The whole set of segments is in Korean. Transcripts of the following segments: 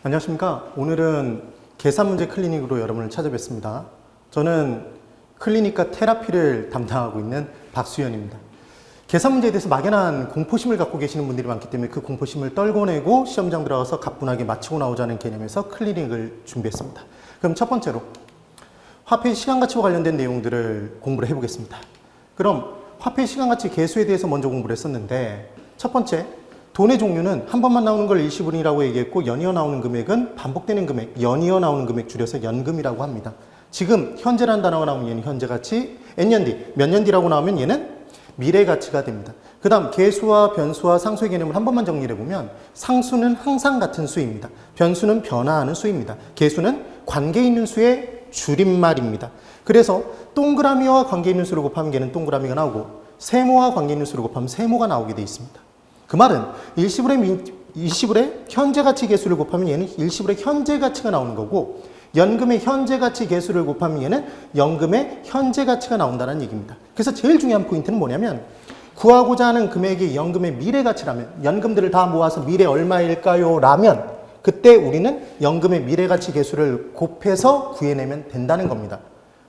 안녕하십니까. 오늘은 계산문제 클리닉으로 여러분을 찾아뵙습니다. 저는 클리닉과 테라피를 담당하고 있는 박수현입니다. 계산문제에 대해서 막연한 공포심을 갖고 계시는 분들이 많기 때문에 그 공포심을 떨궈내고 시험장 들어가서 가뿐하게 마치고 나오자는 개념에서 클리닉을 준비했습니다. 그럼 첫 번째로 화폐의 시간가치와 관련된 내용들을 공부를 해보겠습니다. 그럼 화폐의 시간가치 계수에 대해서 먼저 공부를 했었는데, 첫 번째, 돈의 종류는 한 번만 나오는 걸 일시분이라고 얘기했고, 연이어 나오는 금액은 반복되는 금액, 연이어 나오는 금액 줄여서 연금이라고 합니다. 지금 현재라는 단어가 나오면 얘는 현재가치, N년 뒤, 몇 년 뒤라고 나오면 얘는 미래가치가 됩니다. 그 다음 계수와 변수와 상수의 개념을 한 번만 정리를 해보면, 상수는 항상 같은 수입니다. 변수는 변화하는 수입니다. 계수는 관계 있는 수의 줄임말입니다. 그래서 동그라미와 관계 있는 수를 곱하면 걔는 동그라미가 나오고, 세모와 관계 있는 수를 곱하면 세모가 나오게 되어 있습니다. 그 말은 일시불의 현재가치 계수를 곱하면 얘는 일시불의 현재가치가 나오는 거고, 연금의 현재가치 계수를 곱하면 얘는 연금의 현재가치가 나온다는 얘기입니다. 그래서 제일 중요한 포인트는 뭐냐면, 구하고자 하는 금액이 연금의 미래가치라면, 연금들을 다 모아서 미래 얼마일까요? 라면 그때 우리는 연금의 미래가치 계수를 곱해서 구해내면 된다는 겁니다.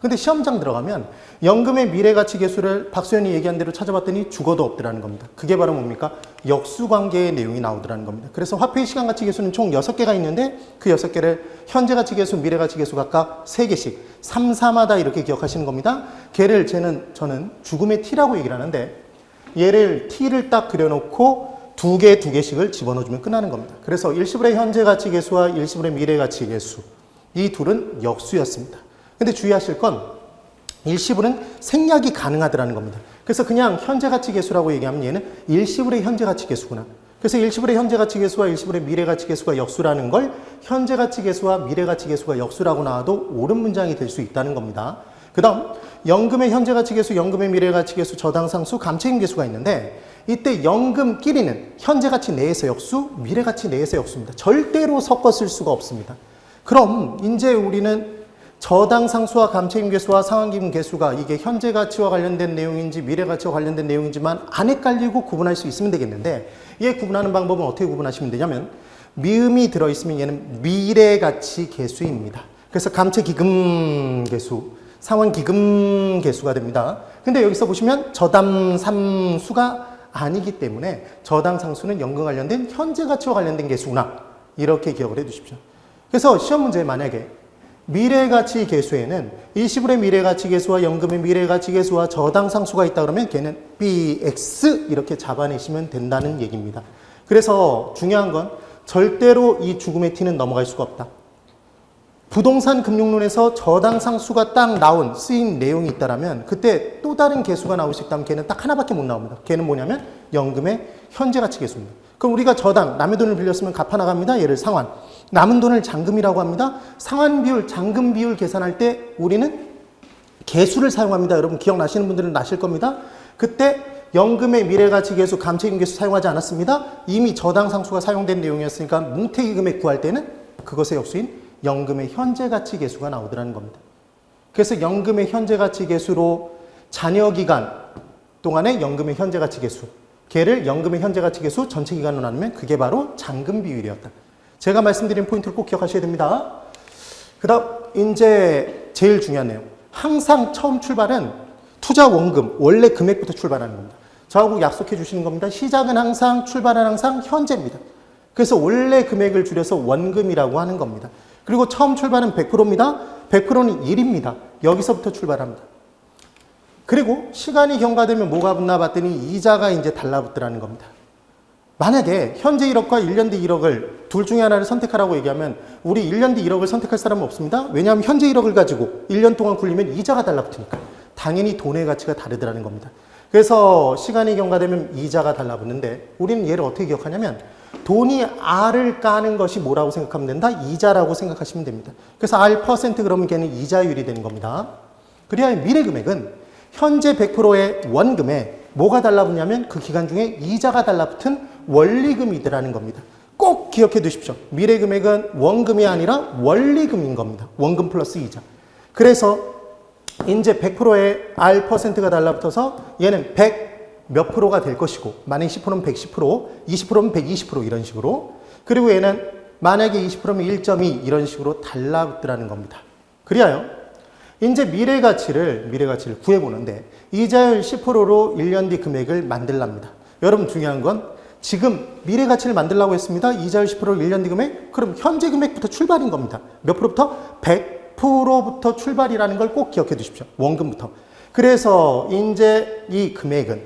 근데 시험장 들어가면 연금의 미래가치 계수를 박수현이 얘기한 대로 찾아봤더니 죽어도 없더라는 겁니다. 그게 바로 뭡니까? 역수관계의 내용이 나오더라는 겁니다. 그래서 화폐의 시간가치 계수는 총 6개가 있는데, 그 6개를 현재가치 계수, 미래가치 계수 각각 3개씩 3, 4마다 이렇게 기억하시는 겁니다. 걔를 저는 죽음의 T라고 얘기를 하는데, 얘를 T를 딱 그려놓고 2개씩을 집어넣어주면 끝나는 겁니다. 그래서 일시불의 현재가치 계수와 일시불의 미래가치 계수, 이 둘은 역수였습니다. 근데 주의하실 건 일시불은 생략이 가능하더라는 겁니다. 그래서 그냥 현재가치 계수라고 얘기하면 얘는 일시불의 현재가치 계수구나. 그래서 일시불의 현재가치 계수와 일시불의 미래가치 계수가 역수라는 걸 현재가치 계수와 미래가치 계수가 역수라고 나와도 옳은 문장이 될 수 있다는 겁니다. 그 다음 연금의 현재가치 계수, 연금의 미래가치 계수, 저당상수, 감책임 계수가 있는데, 이때 연금끼리는 현재가치 내에서 역수, 미래가치 내에서 역수입니다. 절대로 섞어 쓸 수가 없습니다. 그럼 이제 우리는 저당상수와 감책임 계수와 상환기금 계수가 이게 현재가치와 관련된 내용인지 미래가치와 관련된 내용인지만 안 헷갈리고 구분할 수 있으면 되겠는데, 얘 구분하는 방법은 어떻게 구분하시면 되냐면, 미음이 들어있으면 얘는 미래가치 계수입니다. 그래서 감책기금 계수, 상환기금 계수가 됩니다. 근데 여기서 보시면 저담삼수가 아니기 때문에 저당상수는 연금 관련된 현재가치와 관련된 계수구나, 이렇게 기억을 해 두십시오. 그래서 시험 문제에 만약에 미래가치 계수에는 일시불의 미래가치 계수와 연금의 미래가치 계수와 저당상수가 있다 그러면 걔는 BX 이렇게 잡아내시면 된다는 얘기입니다. 그래서 중요한 건 절대로 이 죽음의 T는 넘어갈 수가 없다. 부동산 금융론에서 저당상수가 딱 쓰인 내용이 있다면 그때 또 다른 계수가 나올 수 있다면 걔는 딱 하나밖에 못 나옵니다. 걔는 뭐냐면 연금의 현재가치 계수입니다. 그럼 우리가 저당, 남의 돈을 빌렸으면 갚아나갑니다. 얘를 상환. 남은 돈을 잔금이라고 합니다. 상환 비율, 잔금 비율 계산할 때 우리는 계수를 사용합니다. 여러분 기억나시는 분들은 나실 겁니다. 그때 연금의 미래가치 계수, 감책임 계수 사용하지 않았습니다. 이미 저당상수가 사용된 내용이었으니까 뭉태기 금액 구할 때는 그것의 역수인 연금의 현재가치 계수가 나오더라는 겁니다. 그래서 연금의 현재가치 계수로 잔여기간 동안의 연금의 현재가치 계수, 걔를 연금의 현재가치 계수 전체 기간으로 나누면 그게 바로 잔금 비율이었다. 제가 말씀드린 포인트를 꼭 기억하셔야 됩니다. 그 다음 이제 제일 중요한 내용, 항상 처음 출발은 투자 원금, 원래 금액부터 출발하는 겁니다. 저하고 약속해 주시는 겁니다. 시작은 항상, 출발은 항상 현재입니다. 그래서 원래 금액을 줄여서 원금이라고 하는 겁니다. 그리고 처음 출발은 100%입니다. 100%는 1입니다. 여기서부터 출발합니다. 그리고 시간이 경과되면 뭐가 붙나 봤더니 이자가 이제 달라붙더라는 겁니다. 만약에 현재 1억과 1년 뒤 1억을 둘 중에 하나를 선택하라고 얘기하면 우리 1년 뒤 1억을 선택할 사람은 없습니다. 왜냐하면 현재 1억을 가지고 1년 동안 굴리면 이자가 달라붙으니까. 당연히 돈의 가치가 다르더라는 겁니다. 그래서 시간이 경과되면 이자가 달라붙는데, 우리는 얘를 어떻게 기억하냐면 돈이 R을 까는 것이 뭐라고 생각하면 된다? 이자라고 생각하시면 됩니다. 그래서 R% 그러면 걔는 이자율이 되는 겁니다. 그래야 미래 금액은 현재 100%의 원금에 뭐가 달라붙냐면 그 기간 중에 이자가 달라붙은 원리금이더라는 겁니다. 꼭 기억해 두십시오. 미래 금액은 원금이 아니라 원리금인 겁니다. 원금 플러스 이자. 그래서 이제 100%의 R%가 달라붙어서 얘는 100 몇 프로가 될 것이고, 만약 10%는 110%, 20%는 120% 이런 식으로. 그리고 얘는 만약에 20%면 1.2 이런 식으로 달라붙더라는 겁니다. 그리하여 이제 미래 가치를 구해보는데 이자율 10%로 1년 뒤 금액을 만들랍니다. 여러분 중요한 건 지금 미래 가치를 만들려고 했습니다. 이자율 10%로 1년 뒤 금액? 그럼 현재 금액부터 출발인 겁니다. 몇 프로부터? 100%부터 출발이라는 걸 꼭 기억해 두십시오. 원금부터. 그래서 이제 이 금액은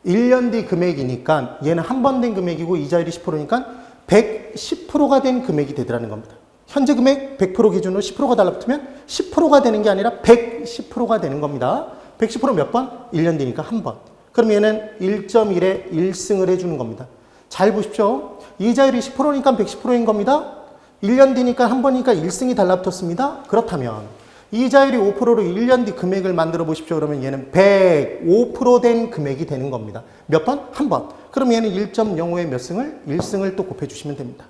1년 뒤 금액이니까 얘는 한 번 된 금액이고 이자율이 10%니까 110%가 된 금액이 되더라는 겁니다. 현재 금액 100% 기준으로 10%가 달라붙으면 10%가 되는 게 아니라 110%가 되는 겁니다. 110% 몇 번? 1년 뒤니까 한 번. 그럼 얘는 1.1에 1승을 해주는 겁니다. 잘 보십시오. 이자율이 10%니까 110%인 겁니다. 1년 뒤니까 한 번이니까 1승이 달라붙었습니다. 그렇다면 이자율이 5%로 1년 뒤 금액을 만들어 보십시오. 그러면 얘는 105% 된 금액이 되는 겁니다. 몇 번? 한 번. 그럼 얘는 1.05에 몇 승을? 1승을 또 곱해주시면 됩니다.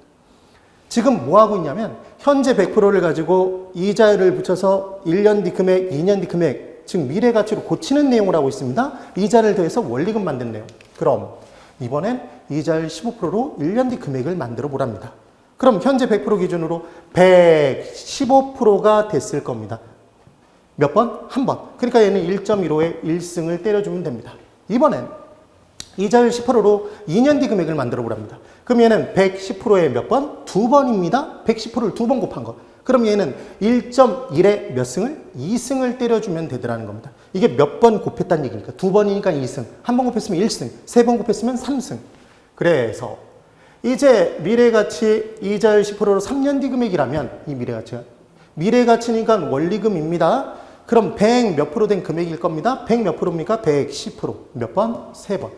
지금 뭐 하고 있냐면 현재 100%를 가지고 이자율을 붙여서 1년 뒤 금액, 2년 뒤 금액, 즉 미래 가치로 고치는 내용을 하고 있습니다. 이자를 더해서 원리금 만든 내용. 그럼 이번엔 이자율 15%로 1년 뒤 금액을 만들어 보랍니다. 그럼 현재 100% 기준으로 115%가 됐을 겁니다. 몇 번? 한 번. 그러니까 얘는 1.15에 1승을 때려주면 됩니다. 이번엔 이자율 10%로 2년 뒤 금액을 만들어 보랍니다. 그럼 얘는 110%에 몇 번? 두 번입니다. 110%를 두 번 곱한 거. 그럼 얘는 1.1에 몇 승을? 2승을 때려주면 되더라는 겁니다. 이게 몇 번 곱했다는 얘기니까. 두 번이니까 2승. 한 번 곱했으면 1승. 세 번 곱했으면 3승. 그래서 이제 미래가치 이자율 10%로 3년 뒤 금액이라면 이 미래가치가 미래가치니까 원리금입니다. 그럼 100 몇 프로 된 금액일 겁니다. 100 몇 프로입니까? 110%. 몇 번? 세 번.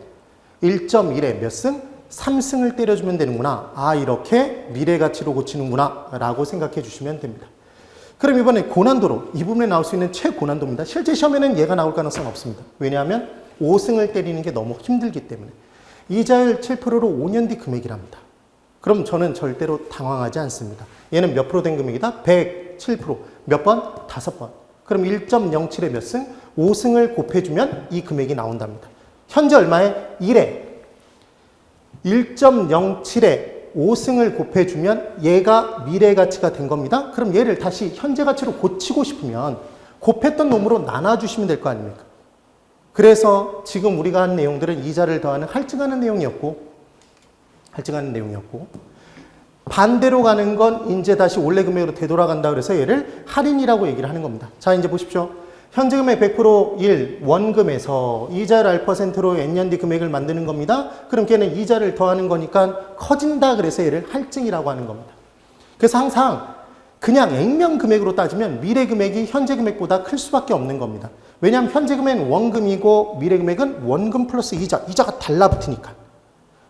1.1에 몇 승? 3승을 때려주면 되는구나. 아, 이렇게 미래가치로 고치는구나 라고 생각해 주시면 됩니다. 그럼 이번에 고난도로, 이 부분에 나올 수 있는 최고난도입니다. 실제 시험에는 얘가 나올 가능성은 없습니다. 왜냐하면 5승을 때리는 게 너무 힘들기 때문에. 이자율 7%로 5년 뒤 금액이랍니다. 그럼 저는 절대로 당황하지 않습니다. 얘는 몇 프로 된 금액이다? 107%. 몇 번? 5번. 그럼 1.07에 몇 승? 5승을 곱해주면 이 금액이 나온답니다. 현재 얼마에? 1에 1.07에 5승을 곱해주면 얘가 미래가치가 된 겁니다. 그럼 얘를 다시 현재 가치로 고치고 싶으면 곱했던 놈으로 나눠주시면 될 거 아닙니까? 그래서 지금 우리가 한 내용들은 이자를 더하는 할증하는 내용이었고 반대로 가는 건 이제 다시 원래 금액으로 되돌아간다 그래서 얘를 할인이라고 얘기를 하는 겁니다. 자, 이제 보십시오. 현재 금액 100% 1 원금에서 이자를 알퍼센트로 N년 뒤 금액을 만드는 겁니다. 그럼 걔는 이자를 더하는 거니까 커진다 그래서 얘를 할증이라고 하는 겁니다. 그래서 항상 그냥 액면 금액으로 따지면 미래 금액이 현재 금액보다 클 수밖에 없는 겁니다. 왜냐하면 현재 금액은 원금이고 미래 금액은 원금 플러스 이자가 달라붙으니까.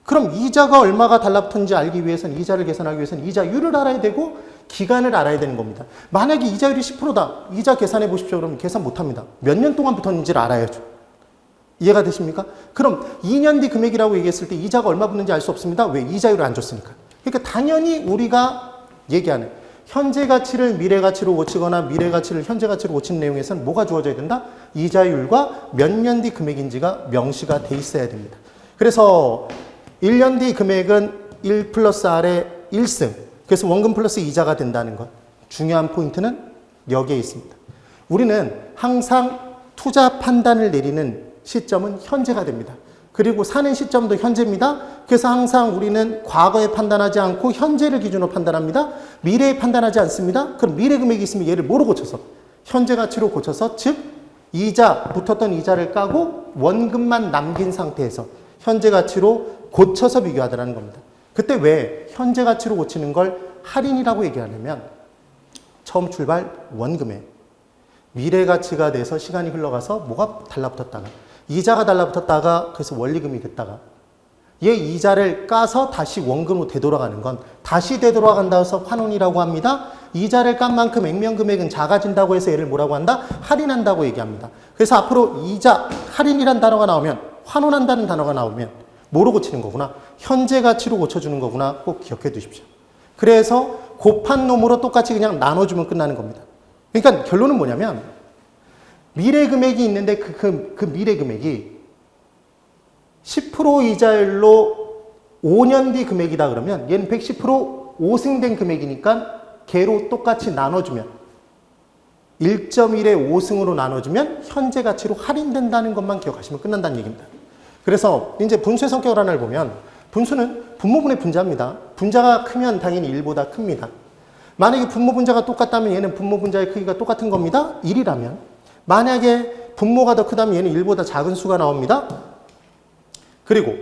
그럼 이자가 얼마가 달라붙는지 알기 위해서는 이자를 계산하기 위해서는 이자율을 알아야 되고 기간을 알아야 되는 겁니다. 만약에 이자율이 10%다. 이자 계산해 보십시오. 그러면 계산 못합니다. 몇 년 동안 붙었는지를 알아야죠. 이해가 되십니까? 그럼 2년 뒤 금액이라고 얘기했을 때 이자가 얼마 붙는지 알 수 없습니다. 왜? 이자율을 안 줬으니까. 그러니까 당연히 우리가 얘기하는 현재 가치를 미래 가치로 고치거나 미래 가치를 현재 가치로 고치는 내용에서는 뭐가 주어져야 된다? 이자율과 몇 년 뒤 금액인지가 명시가 돼 있어야 됩니다. 그래서 1년 뒤 금액은 1 플러스 R의 1승. 그래서 원금 플러스 이자가 된다는 것. 중요한 포인트는 여기에 있습니다. 우리는 항상 투자 판단을 내리는 시점은 현재가 됩니다. 그리고 사는 시점도 현재입니다. 그래서 항상 우리는 과거에 판단하지 않고 현재를 기준으로 판단합니다. 미래에 판단하지 않습니다. 그럼 미래 금액이 있으면 얘를 뭐로 고쳐서? 현재 가치로 고쳐서 즉 이자, 붙었던 이자를 까고 원금만 남긴 상태에서 현재 가치로 고쳐서 비교하더라는 겁니다. 그때 왜 현재 가치로 고치는 걸 할인이라고 얘기하냐면 처음 출발 원금에 미래 가치가 돼서 시간이 흘러가서 뭐가 달라붙었다가 이자가 달라붙었다가 그래서 원리금이 됐다가 얘 이자를 까서 다시 원금으로 되돌아가는 건 다시 되돌아간다 해서 환원이라고 합니다. 이자를 깐 만큼 액면 금액은 작아진다고 해서 얘를 뭐라고 한다? 할인한다고 얘기합니다. 그래서 앞으로 이자, 할인이란 단어가 나오면 환원한다는 단어가 나오면 뭐로 고치는 거구나? 현재 가치로 고쳐주는 거구나. 꼭 기억해 두십시오. 그래서 곱한 놈으로 똑같이 그냥 나눠주면 끝나는 겁니다. 그러니까 결론은 뭐냐면 미래 금액이 있는데 그 미래 금액이 10% 이자율로 5년 뒤 금액이다 그러면 얘는 110% 5승된 금액이니까 개로 똑같이 나눠주면 1.1의 5승으로 나눠주면 현재 가치로 할인된다는 것만 기억하시면 끝난다는 얘기입니다. 그래서 이제 분수의 성격을 하나를 보면 분수는 분모분의 분자입니다. 분자가 크면 당연히 1보다 큽니다. 만약에 분모 분자가 똑같다면 얘는 분모 분자의 크기가 똑같은 겁니다. 1이라면. 만약에 분모가 더 크다면 얘는 1보다 작은 수가 나옵니다. 그리고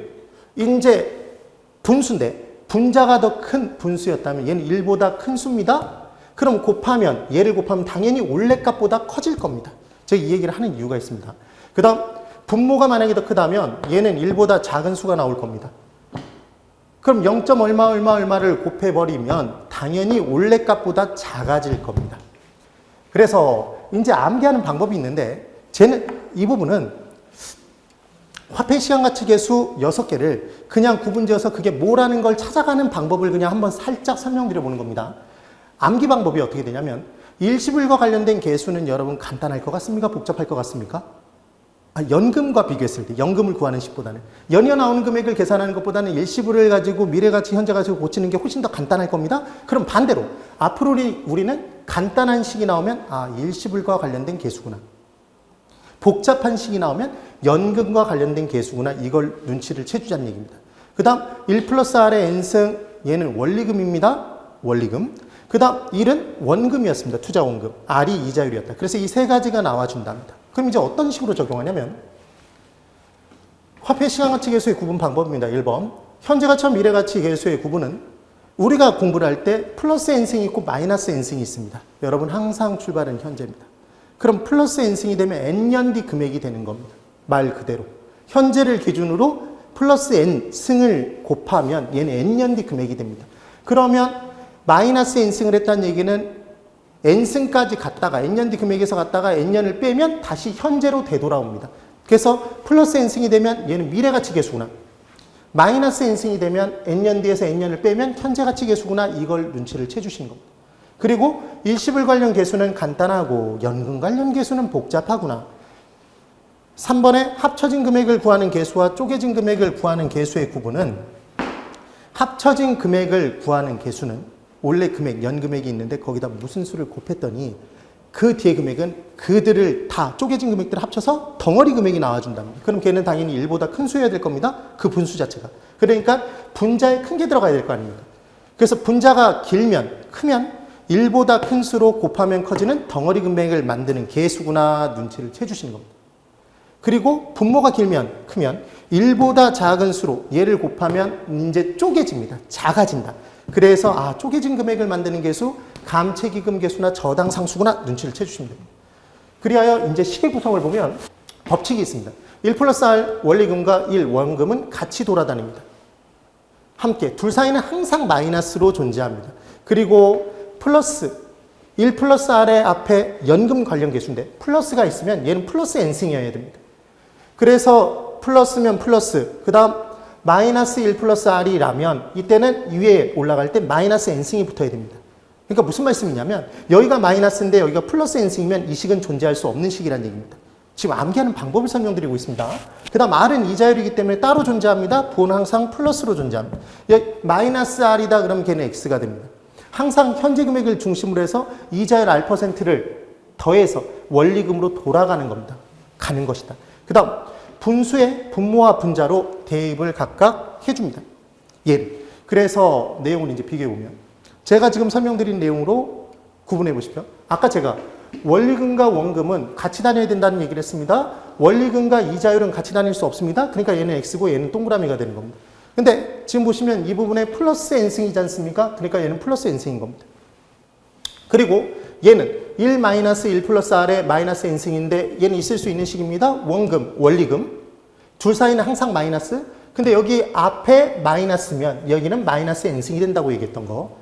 이제 분수인데 분자가 더 큰 분수였다면 얘는 1보다 큰 수입니다. 그럼 곱하면 얘를 곱하면 당연히 원래 값보다 커질 겁니다. 제가 이 얘기를 하는 이유가 있습니다. 그 다음 분모가 만약에 더 크다면 얘는 1보다 작은 수가 나올 겁니다. 그럼 0. 얼마를 곱해버리면 당연히 원래 값보다 작아질 겁니다. 그래서 이제 암기하는 방법이 있는데 이 부분은 화폐 시간가치 계수 6개를 그냥 구분지어서 그게 뭐라는 걸 찾아가는 방법을 그냥 한번 살짝 설명드려 보는 겁니다. 암기 방법이 어떻게 되냐면 일시불과 관련된 계수는 여러분 간단할 것 같습니까? 복잡할 것 같습니까? 연금과 비교했을 때 연금을 구하는 식보다는 연이어 나오는 금액을 계산하는 것보다는 일시불을 가지고 미래가치, 현재가치 고치는 게 훨씬 더 간단할 겁니다. 그럼 반대로 앞으로 우리는 간단한 식이 나오면 일시불과 관련된 계수구나. 복잡한 식이 나오면 연금과 관련된 계수구나. 이걸 눈치를 채주자는 얘기입니다. 그 다음 1 플러스 R의 N승 얘는 원리금입니다. 원리금. 그 다음 1은 원금이었습니다. 투자원금. R이 이자율이었다. 그래서 이 세 가지가 나와준답니다. 그럼 이제 어떤 식으로 적용하냐면 화폐 시간가치 계수의 구분 방법입니다. 1번 현재가치와 미래가치 계수의 구분은 우리가 공부를 할 때 플러스 N승이 있고 마이너스 N승이 있습니다. 여러분 항상 출발은 현재입니다. 그럼 플러스 N승이 되면 N년 뒤 금액이 되는 겁니다. 말 그대로 현재를 기준으로 플러스 N승을 곱하면 얘는 N년 뒤 금액이 됩니다. 그러면 마이너스 N승을 했다는 얘기는 N승까지 갔다가 N년 뒤 금액에서 갔다가 N년을 빼면 다시 현재로 되돌아옵니다. 그래서 플러스 N승이 되면 얘는 미래가치 계수구나. 마이너스 N승이 되면 N년 뒤에서 N년을 빼면 현재가치 계수구나. 이걸 눈치를 채주시는 겁니다. 그리고 일시불 관련 계수는 간단하고 연금 관련 계수는 복잡하구나. 3번에 합쳐진 금액을 구하는 계수와 쪼개진 금액을 구하는 계수의 구분은 합쳐진 금액을 구하는 계수는 원래 금액, 연금액이 있는데 거기다 무슨 수를 곱했더니 그 뒤에 금액은 그들을 다 쪼개진 금액들을 합쳐서 덩어리 금액이 나와준답니다. 그럼 걔는 당연히 1보다 큰 수여야 될 겁니다. 그 분수 자체가. 그러니까 분자에 큰 게 들어가야 될 거 아닙니까? 그래서 분자가 크면 1보다 큰 수로 곱하면 커지는 덩어리 금액을 만드는 계수구나 눈치를 채주시는 겁니다. 그리고 분모가 크면 1보다 작은 수로 얘를 곱하면 이제 쪼개집니다. 작아진다. 그래서 쪼개진 금액을 만드는 계수, 감채기금 계수나 저당상수구나 눈치를 채주시면 됩니다. 그리하여 이제 식의 구성을 보면 법칙이 있습니다. 1 플러스 R 원리금과 1 원금은 같이 돌아다닙니다. 함께 둘 사이는 항상 마이너스로 존재합니다. 그리고1 플러스 R의 앞에 연금 관련 계수인데 플러스가 있으면 얘는 플러스 N승이어야 됩니다. 그래서 플러스면 플러스, 그 다음 마이너스 1 플러스 R이라면 이때는 위에 올라갈 때 마이너스 N승이 붙어야 됩니다. 그러니까 무슨 말씀이냐면 여기가 마이너스인데 여기가 플러스 N승이면 이 식은 존재할 수 없는 식이라는 얘기입니다. 지금 암기하는 방법을 설명드리고 있습니다. 그 다음 R은 이자율이기 때문에 따로 존재합니다. 부호는 항상 플러스로 존재합니다. 마이너스 R이다 그러면 걔는 X가 됩니다. 항상 현재 금액을 중심으로 해서 이자율 R%를 더해서 원리금으로 돌아가는 겁니다. 가는 것이다. 그 다음 분수의 분모와 분자로 대입을 각각 해줍니다. 예를. 그래서 내용을 이제 비교해보면 제가 지금 설명드린 내용으로 구분해 보십시오. 아까 제가 원리금과 원금은 같이 다녀야 된다는 얘기를 했습니다. 원리금과 이자율은 같이 다닐 수 없습니다. 그러니까 얘는 X고 얘는 동그라미가 되는 겁니다. 근데 지금 보시면 이 부분에 플러스 N승이지 않습니까? 그러니까 얘는 플러스 N승인 겁니다. 그리고 얘는 1 플러스 R의 마이너스 N승인데 얘는 있을 수 있는 식입니다. 원금, 원리금. 둘 사이는 항상 마이너스. 근데 여기 앞에 마이너스면 여기는 마이너스 N승이 된다고 얘기했던 거.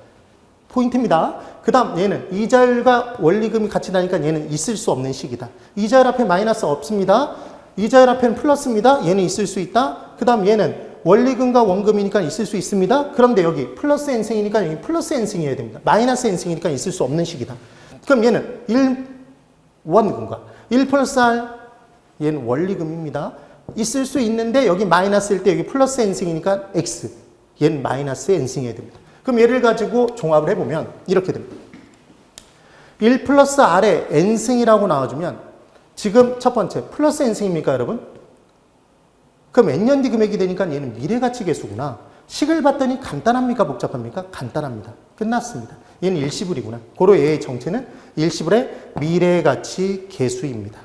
포인트입니다. 그 다음 얘는 이자율과 원리금이 같이 다니까 얘는 있을 수 없는 식이다. 이자율 앞에 마이너스 없습니다. 이자율 앞에는 플러스입니다. 얘는 있을 수 있다. 그 다음 얘는 원리금과 원금이니까 있을 수 있습니다. 그런데 여기 플러스 N승이니까 여기 플러스 N승이어야 됩니다. 마이너스 N승이니까 있을 수 없는 식이다. 그럼 얘는 1 원금과 1 플러스 R 얘는 원리금입니다. 있을 수 있는데 여기 마이너스일 때 여기 플러스 N승이니까 X 얘는 마이너스 N승이어야 됩니다. 그럼 얘를 가지고 종합을 해보면 이렇게 됩니다. 1 플러스 R의 N승이라고 나와주면 지금 첫 번째 플러스 N승입니까 여러분? 그럼 N년 뒤 금액이 되니까 얘는 미래가치 계수구나. 식을 봤더니 간단합니까 복잡합니까? 간단합니다. 끝났습니다. 얘는 일시불이구나. 고로 얘의 정체는 일시불의 미래가치 계수입니다.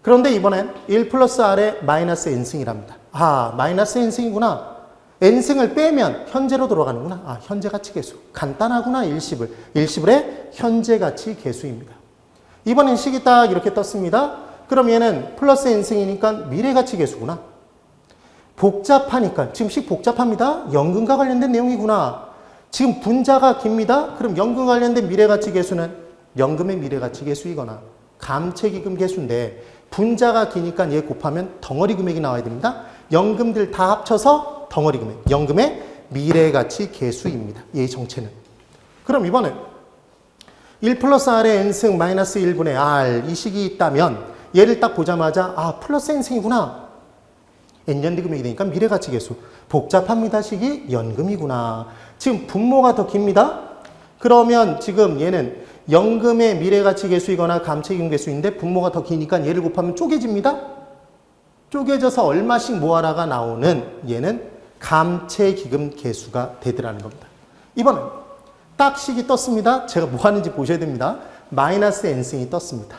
그런데 이번엔 1 플러스 R의 마이너스 N승이랍니다. 아, 마이너스 N승이구나. N승을 빼면 현재로 돌아가는구나. 아, 현재가치 계수. 간단하구나, 일시불. 일시불의 현재가치 계수입니다. 이번엔 식이 딱 이렇게 떴습니다. 그럼 얘는 플러스 N승이니까 미래가치 계수구나. 복잡하니까, 지금 식 복잡합니다. 연금과 관련된 내용이구나. 지금 분자가 깁니다. 그럼 연금 관련된 미래가치 계수는 연금의 미래가치 계수이거나 감채기금 계수인데 분자가 기니까 얘 곱하면 덩어리 금액이 나와야 됩니다. 연금들 다 합쳐서 덩어리 금액, 연금의 미래가치 계수입니다. 얘의 정체는. 그럼 이번엔 1 플러스 R의 N승 마이너스 1분의 R 이 식이 있다면 얘를 딱 보자마자 아 플러스 N승이구나. N년 뒤 금액이 되니까 미래가치 계수. 복잡합니다. 식이 연금이구나. 지금 분모가 더 깁니다. 그러면 지금 얘는 연금의 미래가치 계수이거나 감채기금 계수인데 분모가 더 기니까 얘를 곱하면 쪼개집니다. 쪼개져서 얼마씩 모아라가 나오는 얘는 감채기금 계수가 되더라는 겁니다. 이번엔 딱 식이 떴습니다. 제가 뭐 하는지 보셔야 됩니다. 마이너스 N승이 떴습니다.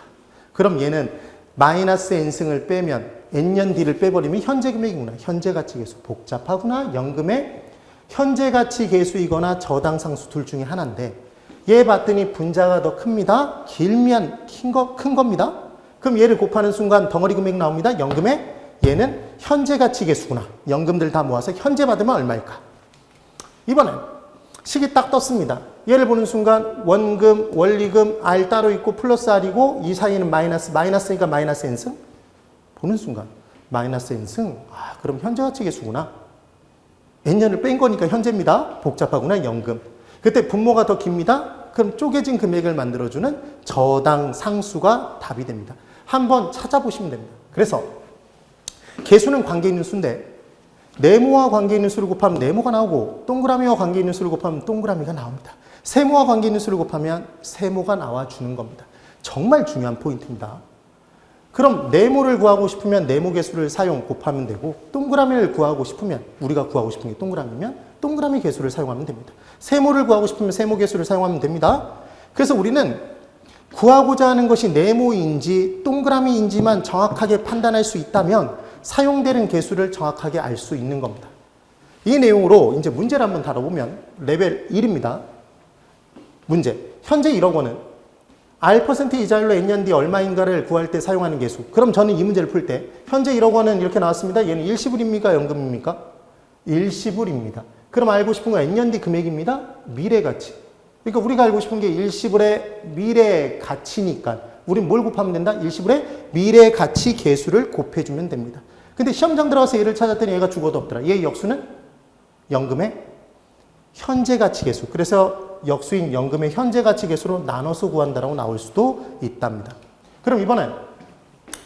그럼 얘는 마이너스 N승을 빼면 N년 뒤를 빼버리면 현재금액이구나. 현재가치 계수. 복잡하구나. 연금의 현재가치 계수이거나 저당상수 둘 중에 하나인데 얘 봤더니 분자가 더 큽니다. 길면 큰 겁니다. 그럼 얘를 곱하는 순간 덩어리 금액 나옵니다. 연금의 얘는 현재가치 계수구나. 연금들 다 모아서 현재 받으면 얼마일까? 이번엔 식이 딱 떴습니다. 얘를 보는 순간 원금, 원리금, R 따로 있고 플러스 R이고 이 사이에는 마이너스니까 마이너스 N승. 보는 순간 마이너스 N승. 아, 그럼 현재가치 계수구나. N년을 뺀 거니까 현재입니다. 복잡하구나. 연금. 그때 분모가 더 깁니다. 그럼 쪼개진 금액을 만들어주는 저당 상수가 답이 됩니다. 한번 찾아보시면 됩니다. 그래서 계수는 관계 있는 수인데 네모와 관계 있는 수를 곱하면 네모가 나오고 동그라미와 관계 있는 수를 곱하면 동그라미가 나옵니다. 세모와 관계 있는 수를 곱하면 세모가 나와주는 겁니다. 정말 중요한 포인트입니다. 그럼 네모를 구하고 싶으면 네모 계수를 사용 곱하면 되고 동그라미를 구하고 싶으면 우리가 구하고 싶은 게 동그라미면 동그라미 계수를 사용하면 됩니다. 세모를 구하고 싶으면 세모 계수를 사용하면 됩니다. 그래서 우리는 구하고자 하는 것이 네모인지 동그라미인지만 정확하게 판단할 수 있다면 사용되는 계수를 정확하게 알 수 있는 겁니다. 이 내용으로 이제 문제를 한번 다뤄보면 레벨 1입니다. 문제. 현재 1억 원은 R% 이자율로 N년 뒤 얼마인가를 구할 때 사용하는 계수. 그럼 저는 이 문제를 풀 때 현재 1억 원은 이렇게 나왔습니다. 얘는 일시불입니까? 연금입니까? 일시불입니다. 그럼 알고 싶은 건 N년 뒤 금액입니다. 미래가치. 그러니까 우리가 알고 싶은 게 일시불의 미래가치니까 우린 뭘 곱하면 된다? 일시불의 미래가치 계수를 곱해주면 됩니다. 근데 시험장 들어가서 얘를 찾았더니 얘가 죽어도 없더라. 얘의 역수는 연금의 현재가치 계수. 그래서 역수인 연금의 현재가치 계수로 나눠서 구한다라고 나올 수도 있답니다. 그럼 이번엔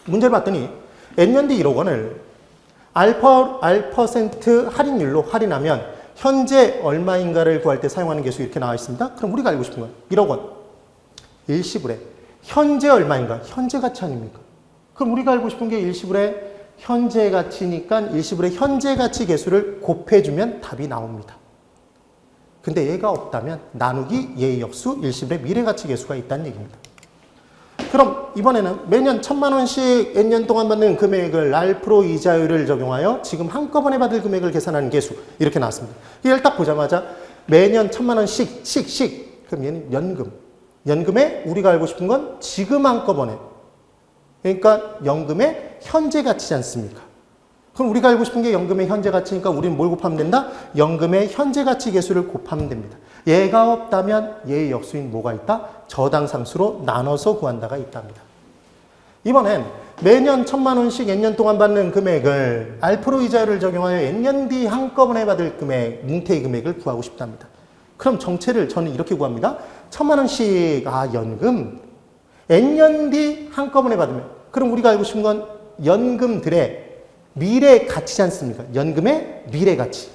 문제를 봤더니 N년 뒤 1억 원을 R% 할인율로 할인하면 현재 얼마인가를 구할 때 사용하는 계수 이렇게 나와 있습니다. 그럼 우리가 알고 싶은 건 1억 원 일시불에 현재 얼마인가? 현재가치 아닙니까? 그럼 우리가 알고 싶은 게 일시불의 현재가치니까 일시불의 현재가치 계수를 곱해주면 답이 나옵니다. 근데 얘가 없다면 나누기 얘의 역수 일시불의 미래가치 계수가 있다는 얘기입니다. 그럼 이번에는 매년 1,000만 원씩 N년 동안 받는 금액을 R% 이자율을 적용하여 지금 한꺼번에 받을 금액을 계산하는 계수 이렇게 나왔습니다. 이걸 딱 보자마자 매년 1,000만 원씩 그럼 얘는 연금에 우리가 알고 싶은 건 지금 한꺼번에 그러니까 연금의 현재가치지 않습니까? 그럼 우리가 알고 싶은 게 연금의 현재가치니까 우리는 뭘 곱하면 된다? 연금의 현재가치 계수를 곱하면 됩니다. 얘가 없다면 얘의 역수인 뭐가 있다? 저당상수로 나눠서 구한다가 있답니다. 이번엔 매년 1,000만 원씩 N년 동안 받는 금액을 R% 이자율을 적용하여 N년 뒤 한꺼번에 받을 금액, 뭉태의 금액을 구하고 싶답니다. 그럼 정체를 저는 이렇게 구합니다. 1,000만 원씩 연금 N년 뒤 한꺼번에 받으면 그럼 우리가 알고 싶은 건 연금들의 미래 가치지 않습니까? 연금의 미래 가치.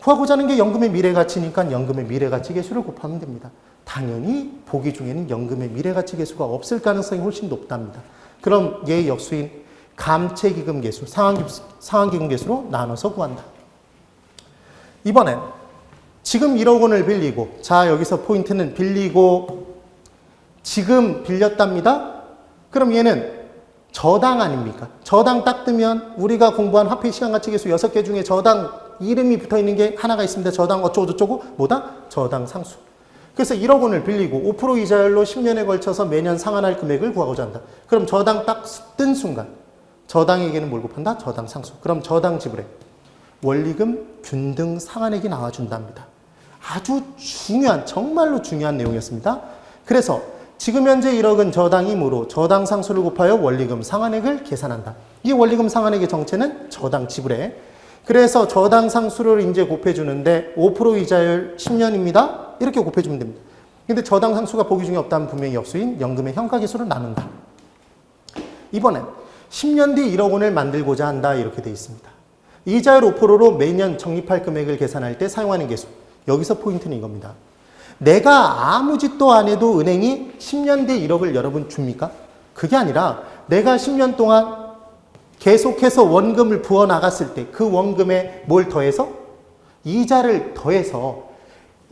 구하고자 하는 게 연금의 미래가치니까 연금의 미래가치 계수를 곱하면 됩니다. 당연히 보기 중에는 연금의 미래가치 계수가 없을 가능성이 훨씬 높답니다. 그럼 얘의 역수인 감채기금 계수, 상환기금 계수로 나눠서 구한다. 이번엔 지금 1억 원을 빌리고, 자 여기서 포인트는 빌리고 지금 빌렸답니다. 그럼 얘는 저당 아닙니까? 저당 딱 뜨면 우리가 공부한 화폐 시간가치 계수 6개 중에 저당 이름이 붙어있는 게 하나가 있습니다. 저당 어쩌고저쩌고 뭐다? 저당 상수. 그래서 1억 원을 빌리고 5% 이자율로 10년에 걸쳐서 매년 상환할 금액을 구하고자 한다. 그럼 저당 딱 뜬 순간 저당에게는 뭘 곱한다? 저당 상수. 그럼 저당 지불에 원리금 균등 상환액이 나와준답니다. 아주 중요한, 정말로 중요한 내용이었습니다. 그래서 지금 현재 1억은 저당이므로 저당 상수를 곱하여 원리금 상환액을 계산한다. 이 원리금 상환액의 정체는 저당 지불에. 그래서 저당 상수를 이제 곱해주는데 5% 이자율 10년입니다. 이렇게 곱해주면 됩니다. 근데 저당 상수가 보기 중에 없다면 분명히 역수인 연금의 현가계수를 나눈다. 이번엔 10년 뒤 1억 원을 만들고자 한다. 이렇게 되어 있습니다. 이자율 5%로 매년 적립할 금액을 계산할 때 사용하는 계수. 여기서 포인트는 이겁니다. 내가 아무 짓도 안 해도 은행이 10년 뒤 1억을 여러분 줍니까? 그게 아니라 내가 10년 동안 계속해서 원금을 부어 나갔을 때 그 원금에 뭘 더해서? 이자를 더해서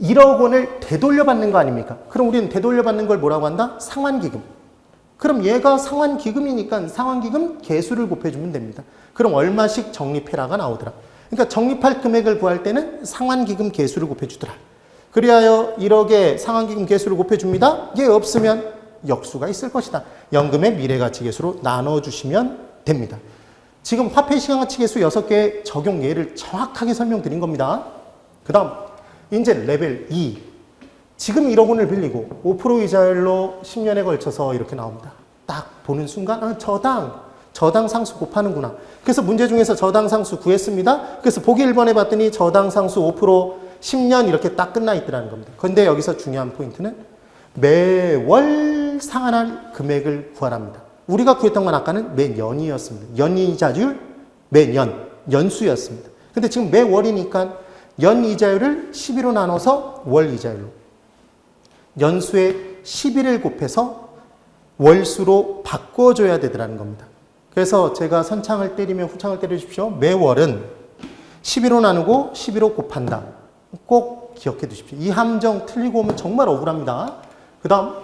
1억 원을 되돌려받는 거 아닙니까? 그럼 우리는 되돌려받는 걸 뭐라고 한다? 상환기금. 그럼 얘가 상환기금이니까 상환기금 계수를 곱해주면 됩니다. 그럼 얼마씩 적립해라가 나오더라. 그러니까 적립할 금액을 구할 때는 상환기금 계수를 곱해주더라. 그리하여 1억의 상환기금 계수를 곱해줍니다. 얘 없으면 역수가 있을 것이다. 연금의 미래가치 계수로 나눠주시면 됩니다. 지금 화폐 시간가치 계수 6개의 적용 예를 정확하게 설명드린 겁니다. 그 다음 이제 레벨 2. 지금 1억 원을 빌리고 5% 이자율로 10년에 걸쳐서 이렇게 나옵니다. 딱 보는 순간 저당 상수 곱하는구나. 그래서 문제 중에서 저당 상수 구했습니다. 그래서 보기 1번에 봤더니 저당 상수 5% 10년 이렇게 딱 끝나 있더라는 겁니다. 그런데 여기서 중요한 포인트는 매월 상환할 금액을 구하랍니다. 우리가 구했던 건 아까는 매년이었습니다. 연이자율 매년, 연수였습니다. 근데 지금 매월이니까 연이자율을 12로 나눠서 월이자율로, 연수의 12를 곱해서 월수로 바꿔줘야 되더라는 겁니다. 그래서 제가 선창을 때리면 후창을 때려주십시오. 매월은 12로 나누고 12로 곱한다. 꼭 기억해 두십시오. 이 함정 틀리고 오면 정말 억울합니다. 그 다음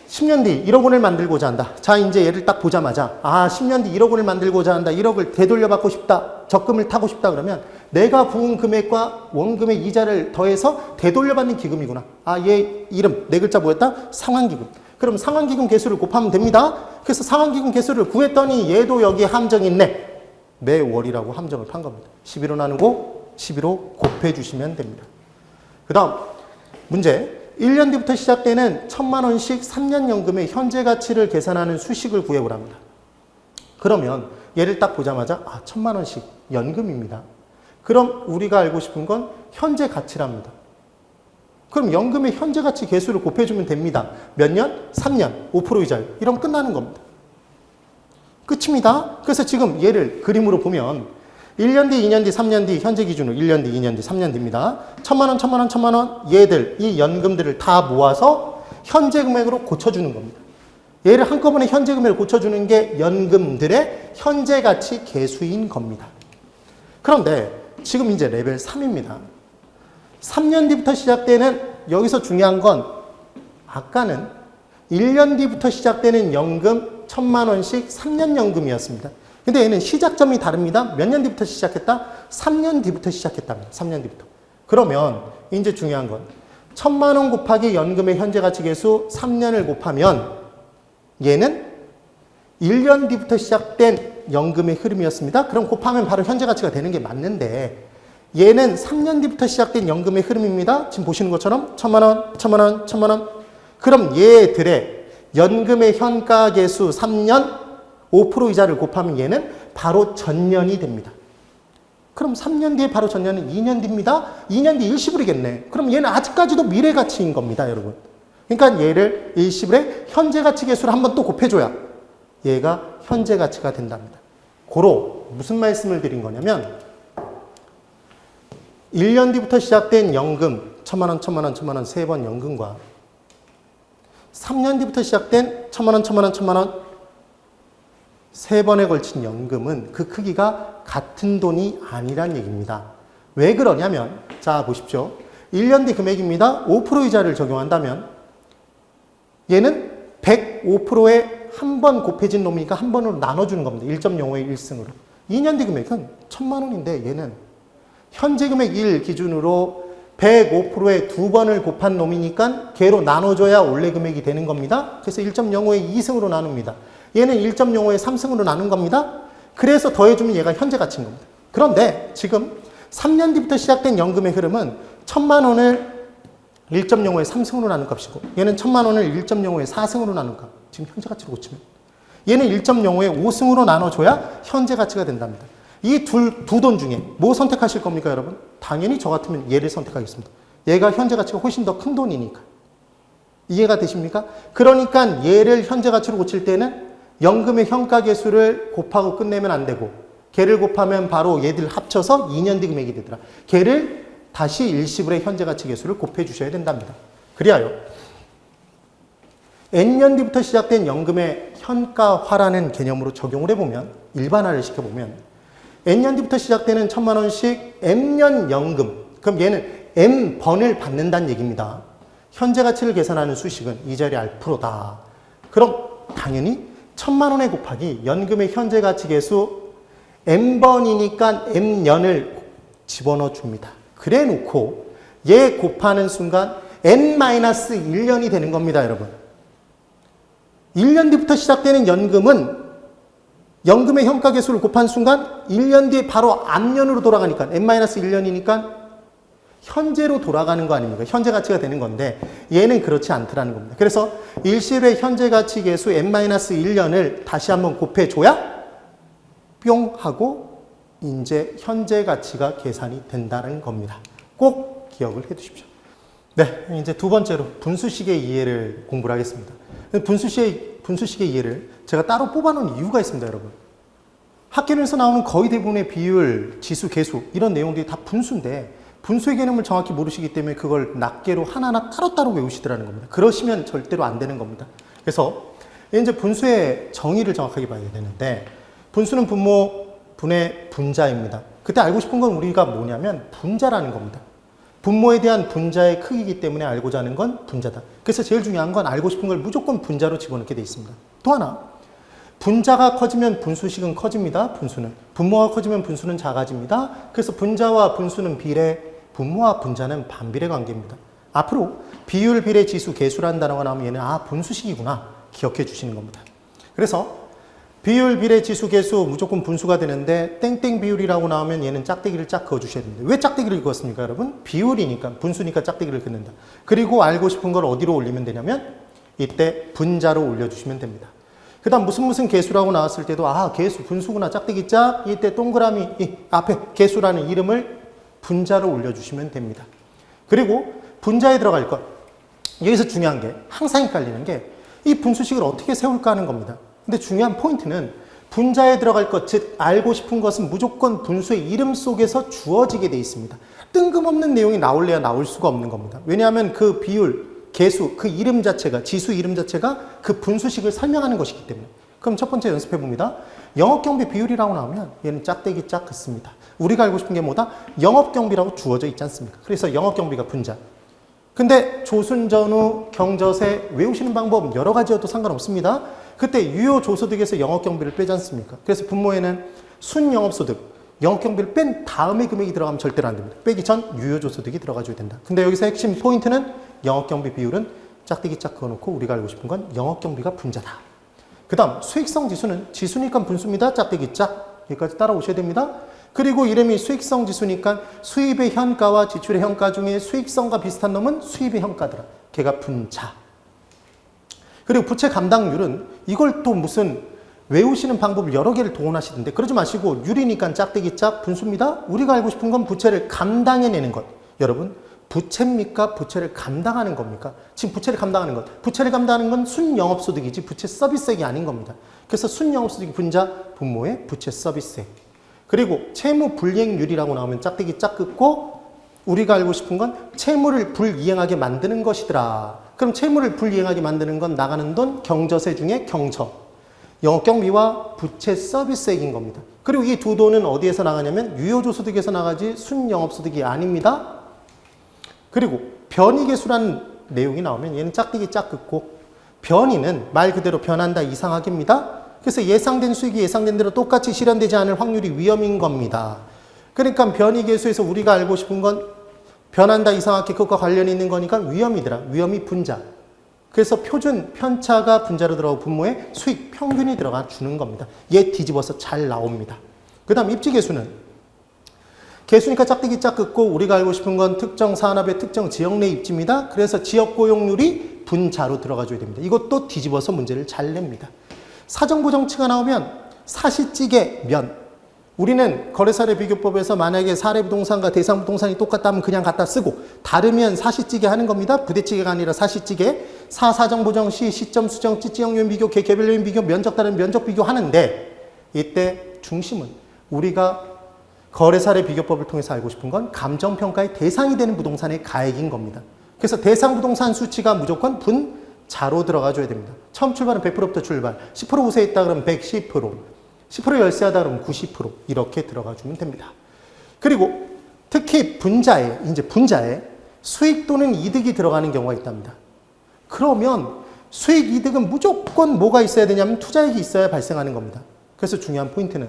10년 뒤 1억 원을 만들고자 한다. 자, 이제 얘를 딱 보자마자 10년 뒤 1억 원을 만들고자 한다. 1억을 되돌려받고 싶다. 적금을 타고 싶다. 그러면 내가 부은 금액과 원금의 이자를 더해서 되돌려받는 기금이구나. 얘 이름 네 글자 뭐였다? 상환기금. 그럼 상환기금 계수를 곱하면 됩니다. 그래서 상환기금 계수를 구했더니 얘도 여기에 함정이 있네. 매월이라고 함정을 판 겁니다. 12로 나누고 12로 곱해주시면 됩니다. 그 다음 문제. 1년 뒤부터 시작되는 1,000만 원씩 3년 연금의 현재 가치를 계산하는 수식을 구해보랍니다. 그러면 얘를 딱 보자마자 1,000만 원씩 연금입니다. 그럼 우리가 알고 싶은 건 현재 가치랍니다. 그럼 연금의 현재 가치 계수를 곱해주면 됩니다. 몇 년? 3년, 5% 이자율. 이러면 끝나는 겁니다. 끝입니다. 그래서 지금 얘를 그림으로 보면 1년 뒤, 2년 뒤, 3년 뒤, 현재 기준으로 1년 뒤, 2년 뒤, 3년 뒤입니다. 1,000만 원, 1,000만 원, 1,000만 원 얘들, 이 연금들을 다 모아서 현재 금액으로 고쳐주는 겁니다. 얘를 한꺼번에 현재 금액을 고쳐주는 게 연금들의 현재 가치 계수인 겁니다. 그런데 지금 이제 레벨 3입니다. 3년 뒤부터 시작되는, 여기서 중요한 건 아까는 1년 뒤부터 시작되는 연금 1,000만 원씩 3년 연금이었습니다. 근데 얘는 시작점이 다릅니다. 몇 년 뒤부터 시작했다? 3년 뒤부터 시작했답니다. 3년 뒤부터. 그러면 이제 중요한 건 1,000만 원 곱하기 연금의 현재 가치 계수 3년을 곱하면 얘는 1년 뒤부터 시작된 연금의 흐름이었습니다. 그럼 곱하면 바로 현재 가치가 되는 게 맞는데 얘는 3년 뒤부터 시작된 연금의 흐름입니다. 지금 보시는 것처럼 1,000만 원, 1,000만 원, 1,000만 원. 그럼 얘들의 연금의 현가 계수 3년 5% 이자를 곱하면 얘는 바로 전년이 됩니다. 그럼 3년 뒤에 바로 전년은 2년 뒤입니다. 2년 뒤 일시불이겠네. 그럼 얘는 아직까지도 미래 가치인 겁니다, 여러분. 그러니까 얘를 일시불의 현재 가치 계수를 한번 또 곱해줘야 얘가 현재 가치가 된답니다. 고로 무슨 말씀을 드린 거냐면 1년 뒤부터 시작된 연금 1,000만 원, 1,000만 원, 1,000만 원 세 번 연금과 3년 뒤부터 시작된 1,000만 원, 1,000만 원, 1,000만 원 세 번에 걸친 연금은 그 크기가 같은 돈이 아니란 얘기입니다. 왜 그러냐면 자 보십시오. 1년 뒤 금액입니다. 5% 이자를 적용한다면 얘는 105%에 한 번 곱해진 놈이니까 한 번으로 나눠주는 겁니다. 1.05의 1승으로. 2년 뒤 금액은 1,000만 원인데 얘는 현재 금액 1 기준으로 105%에 두 번을 곱한 놈이니까 걔로 나눠줘야 원래 금액이 되는 겁니다. 그래서 1.05의 2승으로 나눕니다. 얘는 1.05의 3승으로 나눈 겁니다. 그래서 더해주면 얘가 현재 가치인 겁니다. 그런데 지금 3년 뒤부터 시작된 연금의 흐름은 1,000만 원을 1.05의 3승으로 나눈 값이고 얘는 1,000만 원을 1.05의 4승으로 나눈 값. 지금 현재 가치로 고치면 얘는 1.05의 5승으로 나눠줘야 현재 가치가 된답니다. 이 두 돈 중에 뭐 선택하실 겁니까, 여러분? 당연히 저 같으면 얘를 선택하겠습니다. 얘가 현재 가치가 훨씬 더 큰 돈이니까. 이해가 되십니까? 그러니까 얘를 현재 가치로 고칠 때는 연금의 현가 계수를 곱하고 끝내면 안 되고 걔를 곱하면 바로 얘들 합쳐서 2년 뒤 금액이 되더라. 걔를 다시 일시불의 현재 가치 계수를 곱해 주셔야 된답니다. 그리하여 N년 뒤부터 시작된 연금의 현가화라는 개념으로 적용을 해보면 일반화를 시켜보면 N년 뒤부터 시작되는 1,000만 원씩 M년 연금 그럼 얘는 M번을 받는다는 얘기입니다. 현재 가치를 계산하는 수식은 이 자리 R'다. 그럼 당연히 1,000만 원에 곱하기 연금의 현재 가치 계수 M번이니까 M년을 집어넣어 줍니다. 그래 놓고 얘 곱하는 순간 N-1년이 되는 겁니다, 여러분. 1년 뒤부터 시작되는 연금은 연금의 현가 계수를 곱한 순간 1년 뒤에 바로 앞년으로 돌아가니까 N-1년이니까 현재로 돌아가는 거 아닙니까? 현재 가치가 되는 건데 얘는 그렇지 않더라는 겁니다. 그래서 일시불의 현재 가치 계수 N-1년을 다시 한번 곱해줘야 뿅 하고 이제 현재 가치가 계산이 된다는 겁니다. 꼭 기억을 해 두십시오. 네, 이제 두 번째로 분수식의 이해를 공부를 하겠습니다. 분수식의 이해를 제가 따로 뽑아놓은 이유가 있습니다, 여러분. 학교에서 나오는 거의 대부분의 비율, 지수, 계수 이런 내용들이 다 분수인데 분수의 개념을 정확히 모르시기 때문에 그걸 낱개로 하나하나 따로따로 외우시더라는 겁니다. 그러시면 절대로 안 되는 겁니다. 그래서 이제 분수의 정의를 정확하게 봐야 되는데 분수는 분모, 분의 분자입니다. 그때 알고 싶은 건 우리가 뭐냐면 분자라는 겁니다. 분모에 대한 분자의 크기이기 때문에 알고자 하는 건 분자다. 그래서 제일 중요한 건 알고 싶은 걸 무조건 분자로 집어넣게 돼 있습니다. 또 하나, 분자가 커지면 분수식은 커집니다. 분수는. 분모가 커지면 분수는 작아집니다. 그래서 분자와 분수는 비례, 분모와 분자는 반비례 관계입니다. 앞으로 비율, 비례, 지수, 계수라는 단어가 나오면 얘는 분수식이구나 기억해 주시는 겁니다. 그래서 비율, 비례, 지수, 계수 무조건 분수가 되는데 땡땡 비율이라고 나오면 얘는 짝대기를 짝 그어주셔야 됩니다. 왜 짝대기를 그었습니까, 여러분? 비율이니까, 분수니까 짝대기를 긋는다. 그리고 알고 싶은 걸 어디로 올리면 되냐면 이때 분자로 올려주시면 됩니다. 그 다음 무슨 계수라고 나왔을 때도 계수, 분수구나, 짝대기 짝. 이때 동그라미 이 앞에 계수라는 이름을 분자로 올려주시면 됩니다. 그리고 분자에 들어갈 것. 여기서 중요한 게 항상 헷갈리는 게 이 분수식을 어떻게 세울까 하는 겁니다. 근데 중요한 포인트는 분자에 들어갈 것, 즉 알고 싶은 것은 무조건 분수의 이름 속에서 주어지게 돼 있습니다. 뜬금없는 내용이 나올래야 나올 수가 없는 겁니다. 왜냐하면 그 비율, 계수, 그 이름 자체가, 지수 이름 자체가 그 분수식을 설명하는 것이기 때문에. 그럼 첫 번째 연습해 봅니다. 영업경비 비율이라고 나오면 얘는 짝대기 짝 긋습니다. 우리가 알고 싶은 게 뭐다? 영업경비라고 주어져 있지 않습니까? 그래서 영업경비가 분자. 근데 조순전후 경저세 외우시는 방법 여러 가지여도 상관없습니다. 그때 유효조소득에서 영업경비를 빼지 않습니까? 그래서 분모에는 순영업소득, 영업경비를 뺀 다음에 금액이 들어가면 절대로 안 됩니다. 빼기 전 유효조소득이 들어가줘야 된다. 근데 여기서 핵심 포인트는 영업경비 비율은 짝대기 짝 그어놓고 우리가 알고 싶은 건 영업경비가 분자다. 그 다음 수익성 지수는 지수니까 분수입니다. 짝대기 짝. 여기까지 따라오셔야 됩니다. 그리고 이름이 수익성 지수니까 수입의 현가와 지출의 현가 중에 수익성과 비슷한 놈은 수입의 현가더라. 걔가 분자. 그리고 부채 감당률은 이걸 또 무슨 외우시는 방법을 여러 개를 동원하시던데 그러지 마시고 유리니까 짝대기 짝 분수입니다. 우리가 알고 싶은 건 부채를 감당해내는 것. 여러분 부채입니까? 부채를 감당하는 겁니까? 지금 부채를 감당하는 것. 부채를 감당하는 건 순영업소득이지 부채 서비스액이 아닌 겁니다. 그래서 순영업소득이 분자 분모의 부채 서비스액. 그리고 채무불이행률이라고 나오면 짝대기 짝 긋고 우리가 알고 싶은 건 채무를 불이행하게 만드는 것이더라. 그럼 채무를 불이행하게 만드는 건 나가는 돈 경저세 중에 경저. 영업경비와 부채 서비스액인 겁니다. 그리고 이 두 돈은 어디에서 나가냐면 유효조소득에서 나가지 순영업소득이 아닙니다. 그리고 변이계수라는 내용이 나오면 얘는 짝대기 짝 긋고 변이는 말 그대로 변한다 이상하게입니다. 그래서 예상된 수익이 예상된 대로 똑같이 실현되지 않을 확률이 위험인 겁니다. 그러니까 변이계수에서 우리가 알고 싶은 건 변한다 이상하게 그것과 관련이 있는 거니까 위험이더라. 위험이 분자. 그래서 표준 편차가 분자로 들어가고 분모에 수익 평균이 들어가 주는 겁니다. 얘 뒤집어서 잘 나옵니다. 그 다음 입지계수는 계수니까 짝대기 짝 긋고 우리가 알고 싶은 건 특정 산업의 특정 지역 내 입지입니다. 그래서 지역 고용률이 분자로 들어가줘야 됩니다. 이것도 뒤집어서 문제를 잘 냅니다. 사정보정치가 나오면 사시찌개 면. 우리는 거래사례 비교법에서 만약에 사례부동산과 대상부동산이 똑같다면 그냥 갖다 쓰고 다르면 사시찌개 하는 겁니다. 부대찌개가 아니라 사시찌개. 사정보정 시 시점 수정 찌찌형요인 비교 개별요인 비교 면적 다른 면적 비교 하는데 이때 중심은 우리가 거래사례 비교법을 통해서 알고 싶은 건 감정평가의 대상이 되는 부동산의 가액인 겁니다. 그래서 대상 부동산 수치가 무조건 분자로 들어가줘야 됩니다. 처음 출발은 100%부터 출발. 10% 우세했다 그러면 110%. 10% 열세하다 그러면 90% 이렇게 들어가주면 됩니다. 그리고 특히 분자에 수익 또는 이득이 들어가는 경우가 있답니다. 그러면 수익 이득은 무조건 뭐가 있어야 되냐면 투자액이 있어야 발생하는 겁니다. 그래서 중요한 포인트는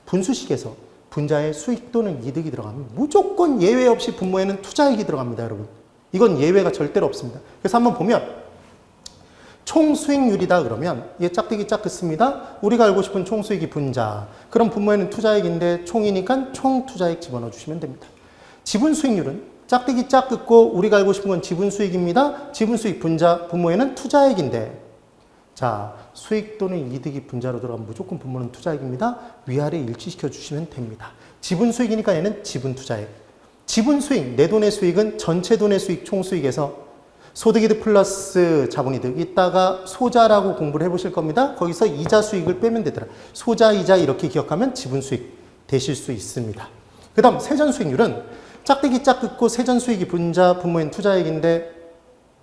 분수식에서 분자에 수익 또는 이득이 들어가면 무조건 예외 없이 분모에는 투자액이 들어갑니다, 여러분. 이건 예외가 절대로 없습니다. 그래서 한번 보면 총수익률이다 그러면 얘 짝대기 짝 긋습니다. 우리가 알고 싶은 총수익이 분자. 그럼 분모에는 투자액인데 총이니까 총투자액 집어넣어 주시면 됩니다. 지분수익률은 짝대기 짝 긋고 우리가 알고 싶은 건 지분수익입니다. 지분수익 분자, 분모에는 투자액인데 자, 수익 또는 이득이 분자로 들어가면 무조건 분모는 투자액입니다. 위아래 일치시켜 주시면 됩니다. 지분수익이니까 얘는 지분투자액. 지분수익, 내 돈의 수익은 전체 돈의 수익 총수익에서 소득이득 플러스 자본이득 이따가 소자라고 공부를 해보실 겁니다. 거기서 이자 수익을 빼면 되더라. 소자, 이자 이렇게 기억하면 지분수익 되실 수 있습니다. 그 다음 세전수익률은 짝대기 짝 긋고 세전수익이 분자, 분모인 투자액인데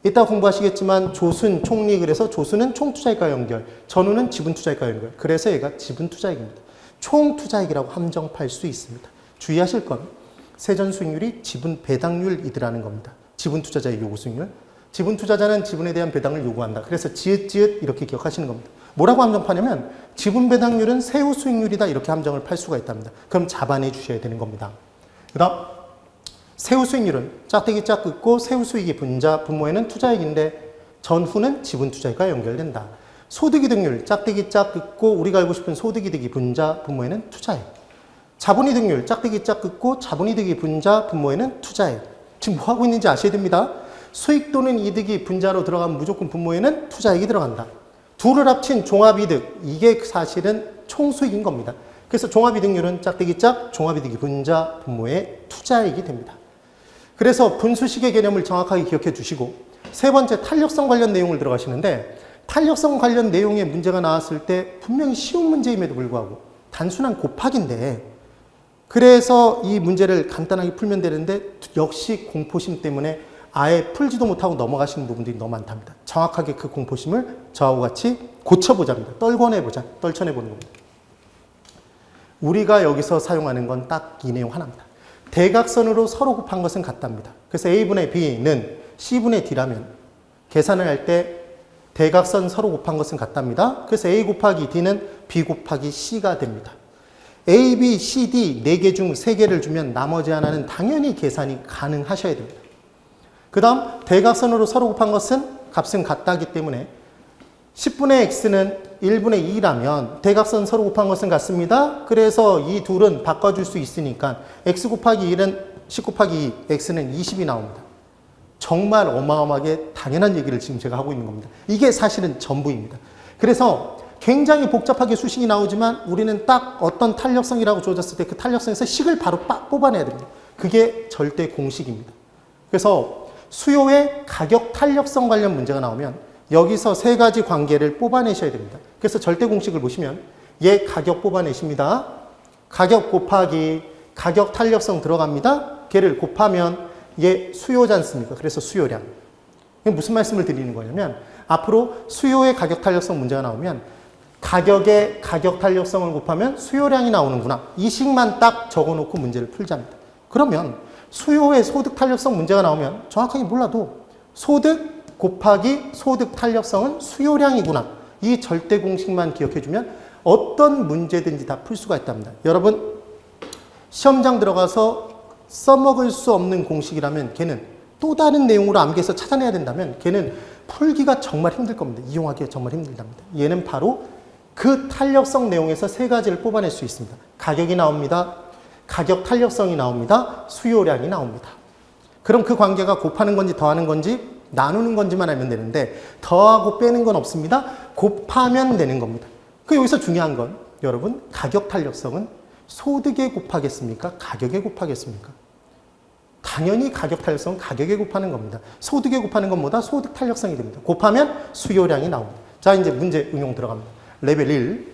이따 공부하시겠지만 조순, 총리 그래서 조순은 총투자액과 연결, 전후는 지분투자액과 연결. 그래서 얘가 지분투자액입니다. 총투자액이라고 함정팔 수 있습니다. 주의하실 건 세전수익률이 지분 배당률이더라는 겁니다. 지분투자자의 요구수익률. 지분투자자는 지분에 대한 배당을 요구한다. 그래서 지읒지읒 이렇게 기억하시는 겁니다. 뭐라고 함정파냐면 지분 배당률은 세후 수익률이다 이렇게 함정을 팔 수가 있답니다. 그럼 잡아내 주셔야 되는 겁니다. 그 다음 세후 수익률은 짝대기 짝 긋고 세후 수익이 분자, 분모에는 투자액인데 전후는 지분투자액과 연결된다. 소득이득률 짝대기 짝 긋고 우리가 알고 싶은 소득이득이 분자, 분모에는 투자액. 자본이득률 짝대기 짝 긋고 자본이득이 분자, 분모에는 투자액. 지금 뭐 하고 있는지 아셔야 됩니다. 수익 또는 이득이 분자로 들어가면 무조건 분모에는 투자액이 들어간다. 둘을 합친 종합이득, 이게 사실은 총수익인 겁니다. 그래서 종합이득률은 짝대기 짝, 종합이득이 분자, 분모에 투자액이 됩니다. 그래서 분수식의 개념을 정확하게 기억해 주시고 세 번째 탄력성 관련 내용을 들어가시는데 탄력성 관련 내용의 문제가 나왔을 때 분명히 쉬운 문제임에도 불구하고 단순한 곱하기인데 그래서 이 문제를 간단하게 풀면 되는데 역시 공포심 때문에 아예 풀지도 못하고 넘어가시는 부분들이 너무 많답니다. 정확하게 그 공포심을 저하고 같이 고쳐보자입니다. 떨궈내보자. 떨쳐내보는 겁니다. 우리가 여기서 사용하는 건 딱 이 내용 하나입니다. 대각선으로 서로 곱한 것은 같답니다. 그래서 A분의 B는 C분의 D라면 계산을 할 때 대각선 서로 곱한 것은 같답니다. 그래서 A 곱하기 D는 B 곱하기 C가 됩니다. A, B, C, D 4개 중 3개를 주면 나머지 하나는 당연히 계산이 가능하셔야 됩니다. 그 다음 대각선으로 서로 곱한 것은 값은 같다기 때문에 10분의 x는 1분의 2라면 대각선 서로 곱한 것은 같습니다. 그래서 이 둘은 바꿔줄 수 있으니까 x 곱하기 1은 10 곱하기 2, x는 20이 나옵니다. 정말 어마어마하게 당연한 얘기를 지금 제가 하고 있는 겁니다. 이게 사실은 전부입니다. 그래서 굉장히 복잡하게 수식이 나오지만 우리는 딱 어떤 탄력성이라고 주어졌을 때 그 탄력성에서 식을 바로 뽑아내야 됩니다. 그게 절대 공식입니다. 그래서 수요의 가격 탄력성 관련 문제가 나오면 여기서 세 가지 관계를 뽑아내셔야 됩니다. 그래서 절대 공식을 보시면 얘 가격 뽑아내십니다. 가격 곱하기 가격 탄력성 들어갑니다. 걔를 곱하면 얘 수요지 않습니까? 그래서 수요량. 이게 무슨 말씀을 드리는 거냐면 앞으로 수요의 가격 탄력성 문제가 나오면 가격의 가격 탄력성을 곱하면 수요량이 나오는구나. 이 식만 딱 적어놓고 문제를 풀자입니다. 그러면 수요의 소득 탄력성 문제가 나오면 정확하게 몰라도 소득 곱하기 소득 탄력성은 수요량이구나. 이 절대 공식만 기억해주면 어떤 문제든지 다 풀 수가 있답니다. 여러분 시험장 들어가서 써먹을 수 없는 공식이라면 걔는 또 다른 내용으로 암기해서 찾아내야 된다면 걔는 풀기가 정말 힘들 겁니다. 이용하기가 정말 힘들답니다. 얘는 바로 그 탄력성 내용에서 세 가지를 뽑아낼 수 있습니다. 가격이 나옵니다. 가격 탄력성이 나옵니다. 수요량이 나옵니다. 그럼 그 관계가 곱하는 건지 더하는 건지 나누는 건지만 알면 되는데 더하고 빼는 건 없습니다. 곱하면 되는 겁니다. 그 여기서 중요한 건 여러분 가격 탄력성은 소득에 곱하겠습니까? 가격에 곱하겠습니까? 당연히 가격 탄력성은 가격에 곱하는 겁니다. 소득에 곱하는 것보다 소득 탄력성이 됩니다. 곱하면 수요량이 나옵니다. 자, 이제 문제 응용 들어갑니다. 레벨 1.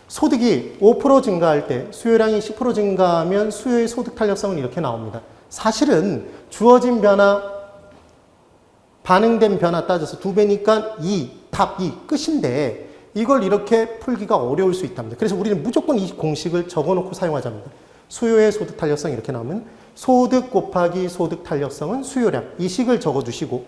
소득이 5% 증가할 때 수요량이 10% 증가하면 수요의 소득 탄력성은 이렇게 나옵니다. 사실은 주어진 변화, 반응된 변화 따져서 2배니까 2, 답 2, 끝인데 이걸 이렇게 풀기가 어려울 수 있답니다. 그래서 우리는 무조건 이 공식을 적어놓고 사용하자입니다. 수요의 소득 탄력성 이렇게 나오면 소득 곱하기 소득 탄력성은 수요량. 이 식을 적어주시고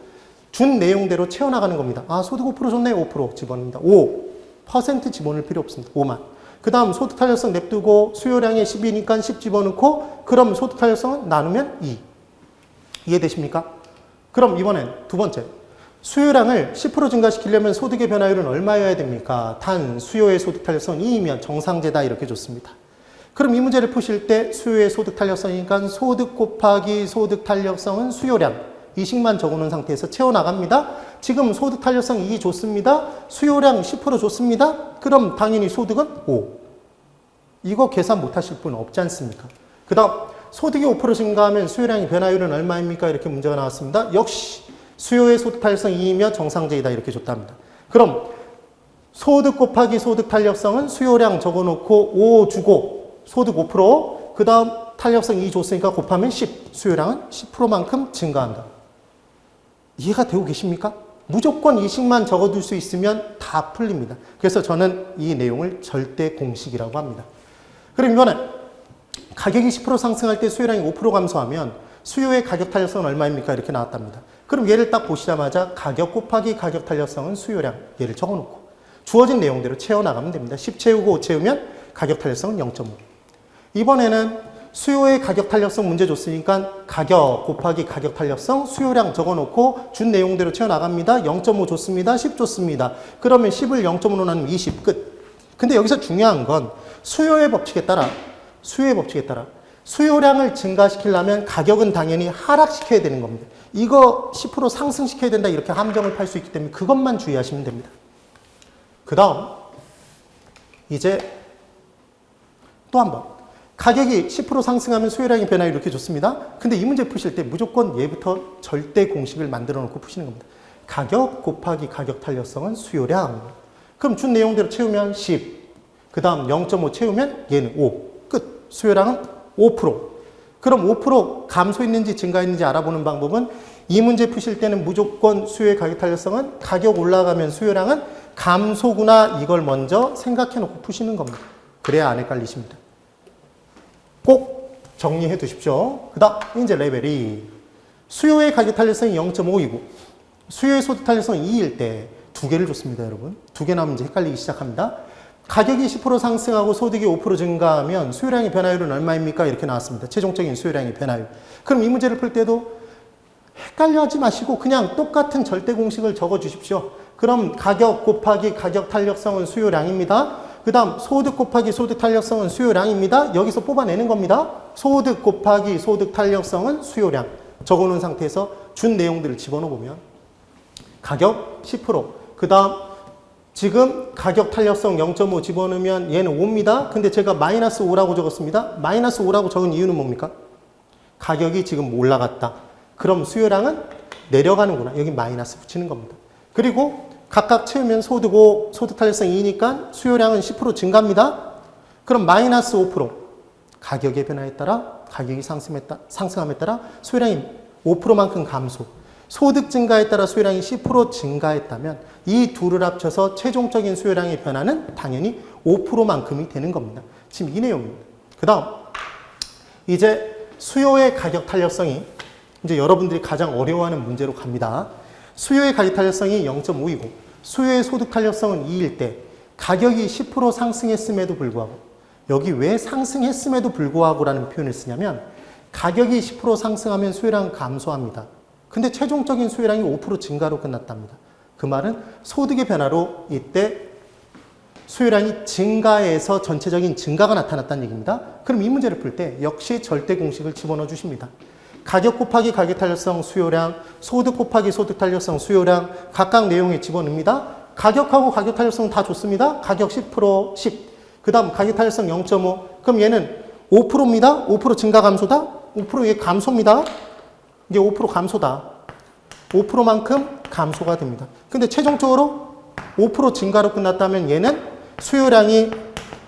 준 내용대로 채워나가는 겁니다. 아, 소득 5% 줬네. 5% 집어넣습니다. 5% 집어넣을 필요 없습니다. 5만. 그 다음 소득 탄력성 냅두고 수요량이 10이니까 10 집어넣고 그럼 소득 탄력성은 나누면 2. 이해되십니까? 그럼 이번엔 두 번째. 수요량을 10% 증가시키려면 소득의 변화율은 얼마여야 됩니까? 단 수요의 소득 탄력성은 2이면 정상제다 이렇게 줬습니다. 그럼 이 문제를 푸실 때 수요의 소득 탄력성이니까 소득 곱하기 소득 탄력성은 수요량. 이 식만 적어놓은 상태에서 채워나갑니다. 지금 소득 탄력성 2 줬습니다. 수요량 10% 줬습니다. 그럼 당연히 소득은 5. 이거 계산 못하실 분 없지 않습니까? 그 다음 소득이 5% 증가하면 수요량의 변화율은 얼마입니까? 이렇게 문제가 나왔습니다. 역시 수요의 소득 탄력성 2이며 정상제이다 이렇게 줬답니다. 그럼 소득 곱하기 소득 탄력성은 수요량 적어놓고 5 주고 소득 5%, 그 다음 탄력성 2 줬으니까 곱하면 10, 수요량은 10%만큼 증가한다. 이해가 되고 계십니까? 무조건 이 식만 적어둘 수 있으면 다 풀립니다. 그래서 저는 이 내용을 절대 공식이라고 합니다. 그럼 이번에 가격이 10% 상승할 때 수요량이 5% 감소하면 수요의 가격 탄력성은 얼마입니까? 이렇게 나왔답니다. 그럼 얘를 딱 보시자마자 가격 곱하기 가격 탄력성은 수요량, 얘를 적어놓고 주어진 내용대로 채워나가면 됩니다. 10 채우고 5 채우면 가격 탄력성은 0.5. 이번에는 수요의 가격 탄력성 문제 줬으니까 가격 곱하기 가격 탄력성 수요량 적어놓고 준 내용대로 채워나갑니다. 0.5 줬습니다. 10 줬습니다. 그러면 10을 0.5로 나누면 20 끝. 근데 여기서 중요한 건 수요의 법칙에 따라 수요량을 증가시키려면 가격은 당연히 하락시켜야 되는 겁니다. 이거 10% 상승시켜야 된다 이렇게 함정을 팔 수 있기 때문에 그것만 주의하시면 됩니다. 그 다음 이제 또 한 번 가격이 10% 상승하면 수요량의 변화율 이렇게 좋습니다. 근데 이 문제 푸실 때 무조건 얘부터 절대 공식을 만들어 놓고 푸시는 겁니다. 가격 곱하기 가격 탄력성은 수요량. 그럼 준 내용대로 채우면 10. 그 다음 0.5 채우면 얘는 5. 끝. 수요량은 5%. 그럼 5% 감소했는지 증가했는지 알아보는 방법은 이 문제 푸실 때는 무조건 수요의 가격 탄력성은 가격 올라가면 수요량은 감소구나 이걸 먼저 생각해 놓고 푸시는 겁니다. 그래야 안 헷갈리십니다. 꼭 정리해 두십시오. 그 다음 이제 레벨 2. 수요의 가격 탄력성이 0.5이고 수요의 소득 탄력성이 2일 때 두 개를 줬습니다. 여러분. 두 개 나오면 이제 헷갈리기 시작합니다. 가격이 10% 상승하고 소득이 5% 증가하면 수요량의 변화율은 얼마입니까? 이렇게 나왔습니다. 최종적인 수요량의 변화율. 그럼 이 문제를 풀 때도 헷갈려하지 마시고 그냥 똑같은 절대 공식을 적어 주십시오. 그럼 가격 곱하기 가격 탄력성은 수요량입니다. 그 다음 소득 곱하기 소득 탄력성은 수요량입니다. 여기서 뽑아내는 겁니다. 소득 곱하기 소득 탄력성은 수요량. 적어놓은 상태에서 준 내용들을 집어넣으면 가격 10%. 그 다음 지금 가격 탄력성 0.5 집어넣으면 얘는 5입니다. 근데 제가 마이너스 5라고 적었습니다. 마이너스 5라고 적은 이유는 뭡니까? 가격이 지금 올라갔다. 그럼 수요량은 내려가는구나. 여기 마이너스 붙이는 겁니다. 그리고 각각 채우면 소득 5, 소득 탄력성 2니까 수요량은 10% 증가합니다. 그럼 마이너스 5%. 가격의 변화에 따라 가격이 상승함에 따라 수요량이 5%만큼 감소. 소득 증가에 따라 수요량이 10% 증가했다면 이 둘을 합쳐서 최종적인 수요량의 변화는 당연히 5%만큼이 되는 겁니다. 지금 이 내용입니다. 그 다음 이제 수요의 가격 탄력성이 이제 여러분들이 가장 어려워하는 문제로 갑니다. 수요의 가격 탄력성이 0.5이고 수요의 소득 탄력성은 2일 때 가격이 10% 상승했음에도 불구하고, 여기 왜 상승했음에도 불구하고라는 표현을 쓰냐면 가격이 10% 상승하면 수요량은 감소합니다. 근데 최종적인 수요량이 5% 증가로 끝났답니다. 그 말은 소득의 변화로 이때 수요량이 증가해서 전체적인 증가가 나타났다는 얘기입니다. 그럼 이 문제를 풀 때 역시 절대 공식을 집어넣어 주십니다. 가격 곱하기 가격 탄력성 수요량, 소득 곱하기 소득 탄력성 수요량, 각각 내용에 집어넣습니다. 가격하고 가격 탄력성 다 좋습니다. 가격 10%, 10. 그 다음 가격 탄력성 0.5. 그럼 얘는 5%입니다. 5% 증가 감소다. 5% 얘 감소입니다. 이게 5% 감소다. 5%만큼 감소가 됩니다. 근데 최종적으로 5% 증가로 끝났다면 얘는 수요량이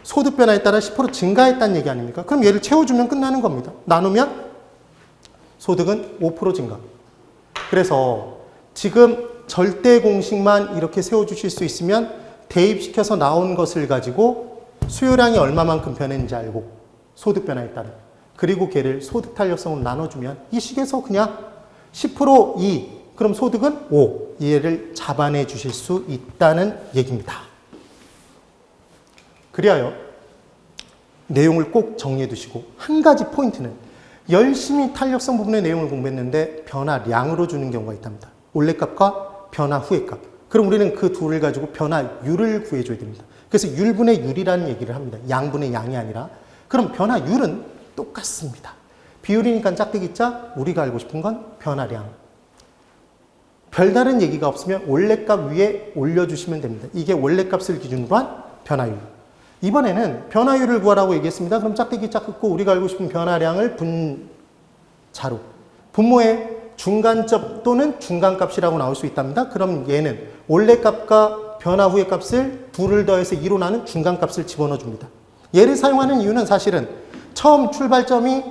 소득 변화에 따라 10% 증가했다는 얘기 아닙니까? 그럼 얘를 채워주면 끝나는 겁니다. 나누면 소득은 5% 증가. 그래서 지금 절대 공식만 이렇게 세워주실 수 있으면 대입시켜서 나온 것을 가지고 수요량이 얼마만큼 변했는지 알고 소득 변화에 따라 그리고 걔를 소득 탄력성으로 나눠주면 이 식에서 그냥 10% 2, 그럼 소득은 5, 얘를 잡아내 주실 수 있다는 얘기입니다. 그리하여 내용을 꼭 정리해 두시고 한 가지 포인트는 열심히 탄력성 부분의 내용을 공부했는데 변화량으로 주는 경우가 있답니다. 원래값과 변화 후의 값. 그럼 우리는 그 둘을 가지고 변화율을 구해줘야 됩니다. 그래서 율분의 율이라는 얘기를 합니다. 양분의 양이 아니라. 그럼 변화율은 똑같습니다. 비율이니까 짝대기 짝, 우리가 알고 싶은 건 변화량. 별다른 얘기가 없으면 원래값 위에 올려주시면 됩니다. 이게 원래값을 기준으로 한 변화율. 이번에는 변화율을 구하라고 얘기했습니다. 그럼 짝대기 짝 긋고 우리가 알고 싶은 변화량을 분자로. 분모의 중간점 또는 중간값이라고 나올 수 있답니다. 그럼 얘는 원래값과 변화 후의 값을 둘을 더해서 2로 나눈 중간값을 집어넣어 줍니다. 얘를 사용하는 이유는 사실은 처음 출발점이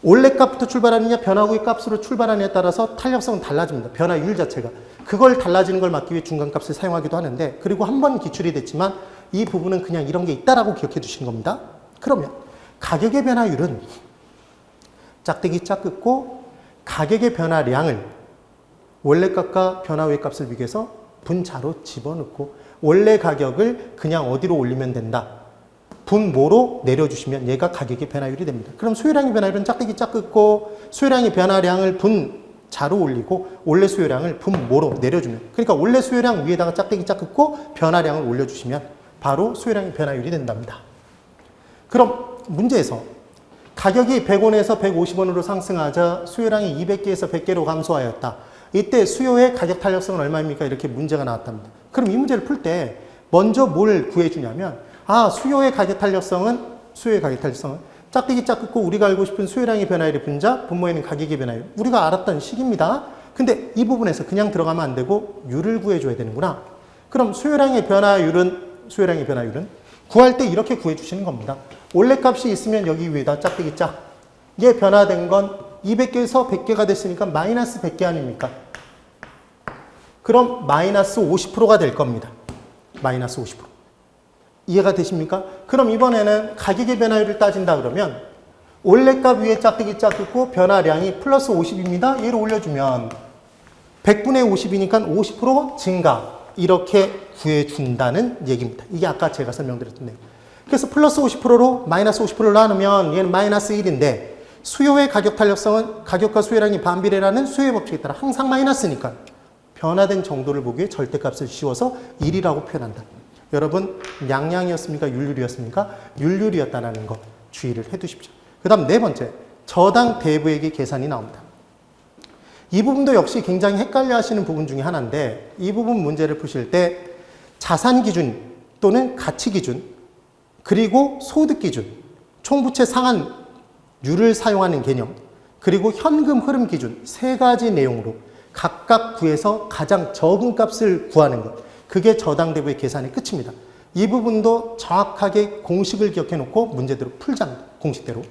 원래값부터 출발하느냐 변화 후의 값으로 출발하느냐에 따라서 탄력성은 달라집니다. 변화율 자체가. 그걸 달라지는 걸 막기 위해 중간값을 사용하기도 하는데, 그리고 한 번 기출이 됐지만 이 부분은 그냥 이런 게 있다라고 기억해 두시는 겁니다. 그러면 가격의 변화율은 짝대기 짝 긋고 가격의 변화량을 원래값과 변화 후의 값을 비교해서 분자로 집어넣고 원래 가격을 그냥 어디로 올리면 된다. 분모로 내려주시면 얘가 가격의 변화율이 됩니다. 그럼 수요량의 변화율은 짝대기 짝 긋고 수요량의 변화량을 분자로 올리고 원래 수요량을 분모로 내려주면, 그러니까 원래 수요량 위에다가 짝대기 짝 긋고 변화량을 올려주시면 바로 수요량의 변화율이 된답니다. 그럼 문제에서 가격이 100원에서 150원으로 상승하자 수요량이 200개에서 100개로 감소하였다. 이때 수요의 가격 탄력성은 얼마입니까? 이렇게 문제가 나왔답니다. 그럼 이 문제를 풀 때 먼저 뭘 구해주냐면 수요의 가격 탄력성은 짝대기 짝 긋고 우리가 알고 싶은 수요량의 변화율의 분자, 분모에는 가격의 변화율. 우리가 알았던 식입니다. 근데 이 부분에서 그냥 들어가면 안 되고 율을 구해줘야 되는구나. 그럼 수요량의 변화율은 구할 때 이렇게 구해주시는 겁니다. 원래 값이 있으면 여기 위에다 짝대기 짝. 얘 변화된 건 200개에서 100개가 됐으니까 마이너스 100개 아닙니까? 그럼 마이너스 50%가 될 겁니다. 마이너스 50%. 이해가 되십니까? 그럼 이번에는 가격의 변화율을 따진다 그러면 원래 값 위에 짝대기 짝 긋고 변화량이 플러스 50입니다. 얘를 올려주면 100분의 50이니까 50% 증가. 이렇게 구해준다는 얘기입니다. 이게 아까 제가 설명드렸던 내용. 그래서 플러스 50%로 마이너스 50%를 나누면 얘는 마이너스 1인데 수요의 가격 탄력성은 가격과 수요량이 반비례라는 수요의 법칙에 따라 항상 마이너스니까 변화된 정도를 보기 위해 절대값을 씌워서 1이라고 표현한다. 여러분 양양이었습니까? 율율이었습니까? 율율이었다는 거 주의를 해두십시오. 그 다음 네 번째, 저당 대부액의 계산이 나옵니다. 이 부분도 역시 굉장히 헷갈려 하시는 부분 중에 하나인데, 이 부분 문제를 푸실 때 자산 기준 또는 가치 기준, 그리고 소득 기준, 총부채 상환율을 사용하는 개념, 그리고 현금 흐름 기준 세 가지 내용으로 각각 구해서 가장 적은 값을 구하는 것. 그게 저당 대부의 계산의 끝입니다. 이 부분도 정확하게 공식을 기억해 놓고 문제대로 풀자는 공식대로.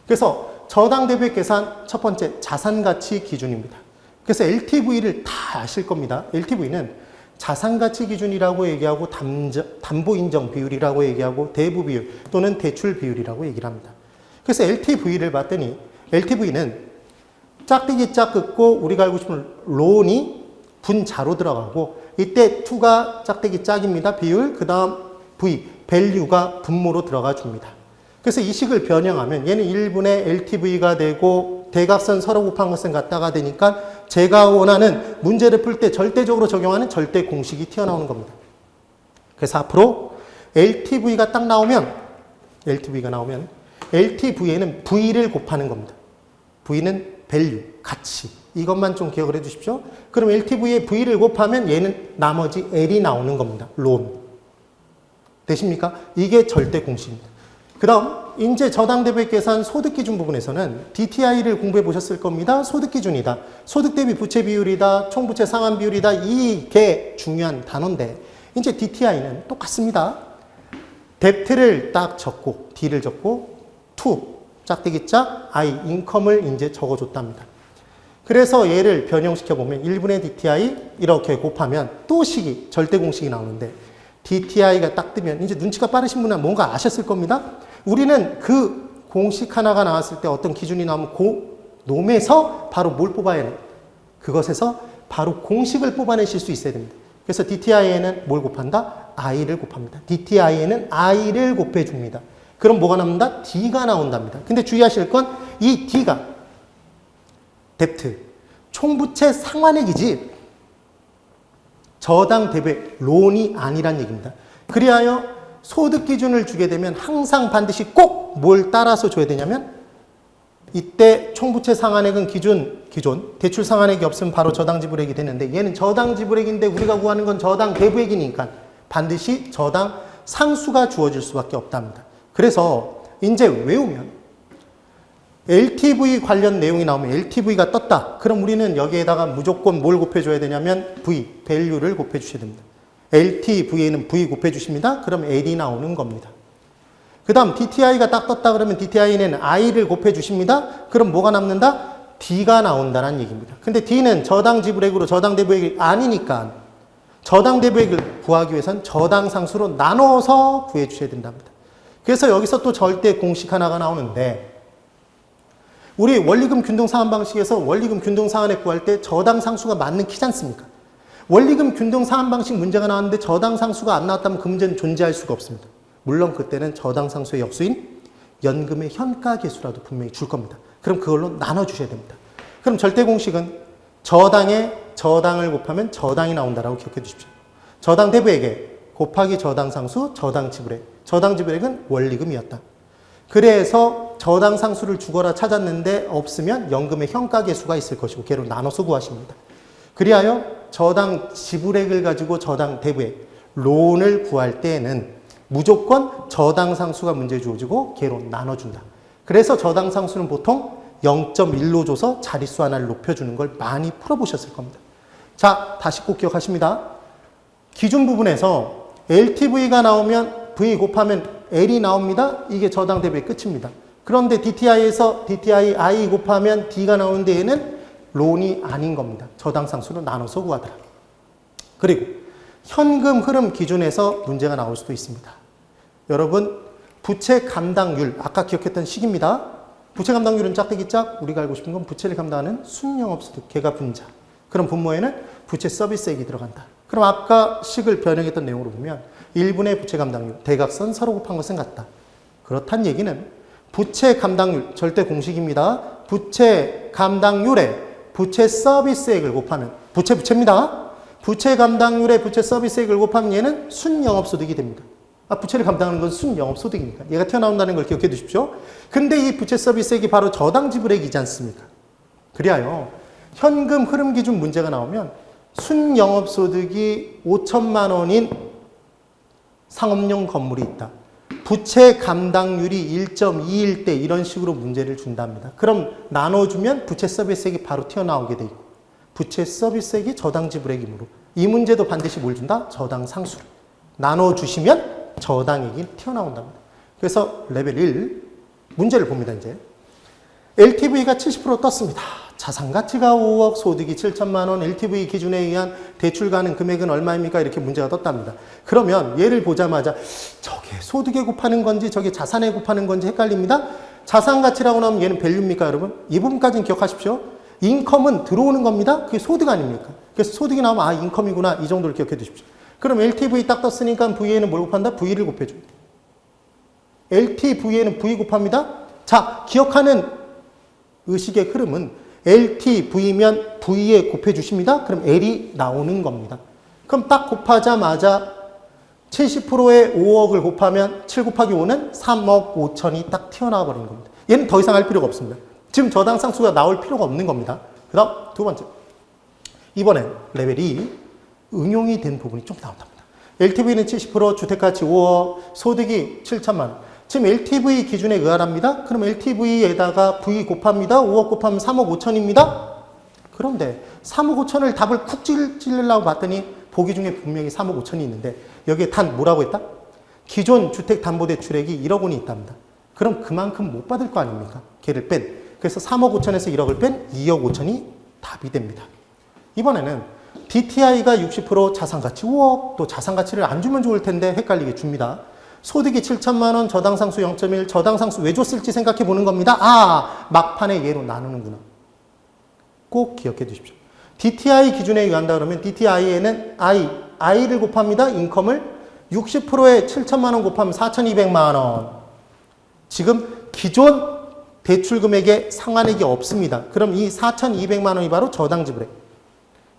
그래서 저당 대부액 계산 첫 번째 자산가치 기준입니다. 그래서 LTV를 다 아실 겁니다. LTV는 자산가치 기준이라고 얘기하고 담보인정 비율이라고 얘기하고 대부 비율 또는 대출 비율이라고 얘기를 합니다. 그래서 LTV를 봤더니 LTV는 짝대기 짝 긋고 우리가 알고 싶은 론이 분자로 들어가고 이때 2가 짝대기 짝입니다. 비율. 그 다음 V, value가 분모로 들어가 줍니다. 그래서 이 식을 변형하면 얘는 1분의 LTV가 되고 대각선 서로 곱한 것은 같다가 되니까 제가 원하는 문제를 풀 때 절대적으로 적용하는 절대 공식이 튀어나오는 겁니다. 그래서 앞으로 LTV가 딱 나오면 LTV에는 V를 곱하는 겁니다. V는 value, 가치. 이것만 좀 기억을 해 주십시오. 그럼 LTV에 V를 곱하면 얘는 나머지 L이 나오는 겁니다. 론. 되십니까? 이게 절대 공식입니다. 그 다음 이제 저당 대부액 계산 소득 기준 부분에서는 DTI를 공부해 보셨을 겁니다. 소득 기준이다. 소득 대비 부채 비율이다. 총부채 상환 비율이다. 이게 중요한 단어인데 이제 DTI는 똑같습니다. 뎁트를 딱 적고 D를 적고 to 짝대기 짝 I 인컴을 이제 적어줬답니다. 그래서 얘를 변형시켜 보면 1분의 DTI 이렇게 곱하면 또 식이 절대 공식이 나오는데 DTI가 딱 뜨면 이제 눈치가 빠르신 분은 뭔가 아셨을 겁니다. 우리는 그 공식 하나가 나왔을 때 어떤 기준이 나오면 그 놈에서 바로 뭘 뽑아야 해요? 그것에서 바로 공식을 뽑아내실 수 있어야 됩니다. 그래서 DTI에는 뭘 곱한다? I를 곱합니다. DTI에는 I를 곱해줍니다. 그럼 뭐가 나온다? D가 나온답니다. 근데 주의하실 건 이 D가 뎁트, 총부채 상환액이지 저당 대부액, 론이 아니란 얘기입니다. 그리하여 소득 기준을 주게 되면 항상 반드시 꼭 뭘 따라서 줘야 되냐면 이때 총부채 상환액은 기존 대출 상환액이 없으면 바로 저당 지불액이 되는데 얘는 저당 지불액인데 우리가 구하는 건 저당 대부액이니까 반드시 저당 상수가 주어질 수밖에 없답니다. 그래서 이제 외우면 LTV 관련 내용이 나오면 LTV가 떴다. 그럼 우리는 여기에다가 무조건 뭘 곱해줘야 되냐면 V, value를 곱해주셔야 됩니다. LTV에는 V 곱해주십니다. 그럼 L이 나오는 겁니다. 그 다음 DTI가 딱 떴다 그러면 DTI에는 I를 곱해주십니다. 그럼 뭐가 남는다? D가 나온다는 얘기입니다. 근데 D는 저당 지불액으로 저당 대부액이 아니니까 저당 대부액을 구하기 위해서는 저당 상수로 나눠서 구해주셔야 된답니다. 그래서 여기서 또 절대 공식 하나가 나오는데 우리 원리금 균등 상환 방식에서 원리금 균등 상환액 구할 때 저당 상수가 맞는 키지 않습니까? 원리금 균등 상환 방식 문제가 나왔는데 저당 상수가 안 나왔다면 그 문제는 존재할 수가 없습니다. 물론 그때는 저당 상수의 역수인 연금의 현가 계수라도 분명히 줄 겁니다. 그럼 그걸로 나눠주셔야 됩니다. 그럼 절대 공식은 저당에 저당을 곱하면 저당이 나온다라고 기억해 주십시오. 저당 대부액에 곱하기 저당 상수, 저당 지불액. 저당 지불액은 원리금이었다. 그래서 저당 상수를 주거라 찾았는데 없으면 연금의 현가 계수가 있을 것이고 걔로 나눠서 구하십니다. 그리하여 저당 지불액을 가지고 저당 대부액, 론을 구할 때에는 무조건 저당 상수가 문제 주어지고 걔로 나눠준다. 그래서 저당 상수는 보통 0.1로 줘서 자릿수 하나를 높여주는 걸 많이 풀어보셨을 겁니다. 자, 다시 꼭 기억하십니다. 기준 부분에서 LTV가 나오면 V 곱하면 L이 나옵니다. 이게 저당 대부의 끝입니다. 그런데 DTI에서 DTI I 곱하면 D가 나오는 데에는 론이 아닌 겁니다. 저당 상수로 나눠서 구하더라. 그리고 현금 흐름 기준에서 문제가 나올 수도 있습니다. 여러분, 부채 감당률, 아까 기억했던 식입니다. 부채 감당률은 짝대기 짝, 우리가 알고 싶은 건 부채를 감당하는 순영업소득, 걔가 분자. 그럼 분모에는 부채 서비스액이 들어간다. 그럼 아까 식을 변형했던 내용으로 보면 1분의 부채 감당률, 대각선 서로 곱한 것은 같다. 그렇단 얘기는 부채 감당률, 절대 공식입니다. 부채 감당률에 부채 서비스액을 곱하면, 부채입니다. 부채 감당률에 부채 서비스액을 곱하면 얘는 순영업소득이 됩니다. 부채를 감당하는 건 순영업소득이니까. 얘가 튀어나온다는 걸 기억해 두십시오. 근데 이 부채 서비스액이 바로 저당 지불액이지 않습니까? 그리하여 현금 흐름 기준 문제가 나오면 순영업소득이 5천만 원인 상업용 건물이 있다. 부채 감당률이 1.2일 때 이런 식으로 문제를 준답니다. 그럼 나눠주면 부채 서비스액이 바로 튀어나오게 돼 있고 부채 서비스액이 저당 지불액이므로 이 문제도 반드시 뭘 준다? 저당 상수를. 나눠주시면 저당액이 튀어나온답니다. 그래서 레벨 1 문제를 봅니다. 이제 LTV가 70% 떴습니다. 자산가치가 5억, 소득이 7천만 원, LTV 기준에 의한 대출 가능 금액은 얼마입니까? 이렇게 문제가 떴답니다. 그러면 얘를 보자마자 저게 소득에 곱하는 건지 저게 자산에 곱하는 건지 헷갈립니다. 자산가치라고 나오면 얘는 밸류입니까, 여러분? 이 부분까지는 기억하십시오. 인컴은 들어오는 겁니다. 그게 소득 아닙니까? 그래서 소득이 나오면 아, 인컴이구나. 이 정도를 기억해 두십시오. 그럼 LTV 딱 떴으니까 V에는 뭘 곱한다? V를 곱해줘요. LTV에는 V 곱합니다. 자, 기억하는 의식의 흐름은 LTV면 V에 곱해주십니다. 그럼 L이 나오는 겁니다. 그럼 딱 곱하자마자 70%의 5억을 곱하면 7 곱하기 5는 3억 5천이 딱 튀어나와 버리는 겁니다. 얘는 더 이상 할 필요가 없습니다. 지금 저당 상수가 나올 필요가 없는 겁니다. 그 다음 두 번째. 이번엔 레벨 2 응용이 된 부분이 좀 나온답니다. LTV는 70%, 주택가치 5억, 소득이 7천만 원. 지금 LTV 기준에 의하랍니다. 그럼 LTV에다가 V 곱합니다. 5억 곱하면 3억 5천입니다. 그런데 3억 5천을 답을 쿡 찔르려고 봤더니 보기 중에 분명히 3억 5천이 있는데 여기에 단 뭐라고 했다? 기존 주택담보대출액이 1억 원이 있답니다. 그럼 그만큼 못 받을 거 아닙니까? 걔를 뺀. 그래서 3억 5천에서 1억을 뺀 2억 5천이 답이 됩니다. 이번에는 DTI가 60% 자산가치 5억, 또 자산가치를 안 주면 좋을 텐데 헷갈리게 줍니다. 소득이 7천만 원, 저당상수 0.1, 저당상수 왜 줬을지 생각해 보는 겁니다. 아, 막판에 얘로 나누는구나. 꼭 기억해 두십시오. DTI 기준에 의한다 그러면 DTI에는 I를 곱합니다. 인컴을 60%에 7천만 원 곱하면 4,200만 원. 지금 기존 대출 금액에 상환액이 없습니다. 그럼 이 4,200만 원이 바로 저당 지불액.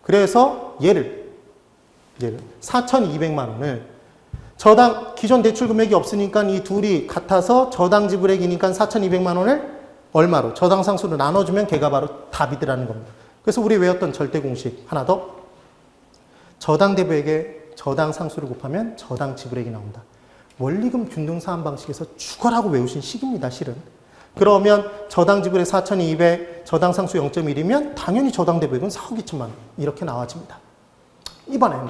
그래서 얘를 4,200만 원을 저당 기존 대출 금액이 없으니까 이 둘이 같아서 저당 지불액이니까 4,200만 원을 얼마로 저당 상수로 나눠주면 걔가 바로 답이더라는 겁니다. 그래서 우리 외웠던 절대 공식 하나 더. 저당 대부액에 저당 상수를 곱하면 저당 지불액이 나온다. 원리금 균등사항 방식에서 죽어라고 외우신 식입니다, 실은. 그러면 저당 지불액 4,200, 저당 상수 0.1이면 당연히 저당 대부액은 4억 2천만 원 이렇게 나와집니다. 이번엔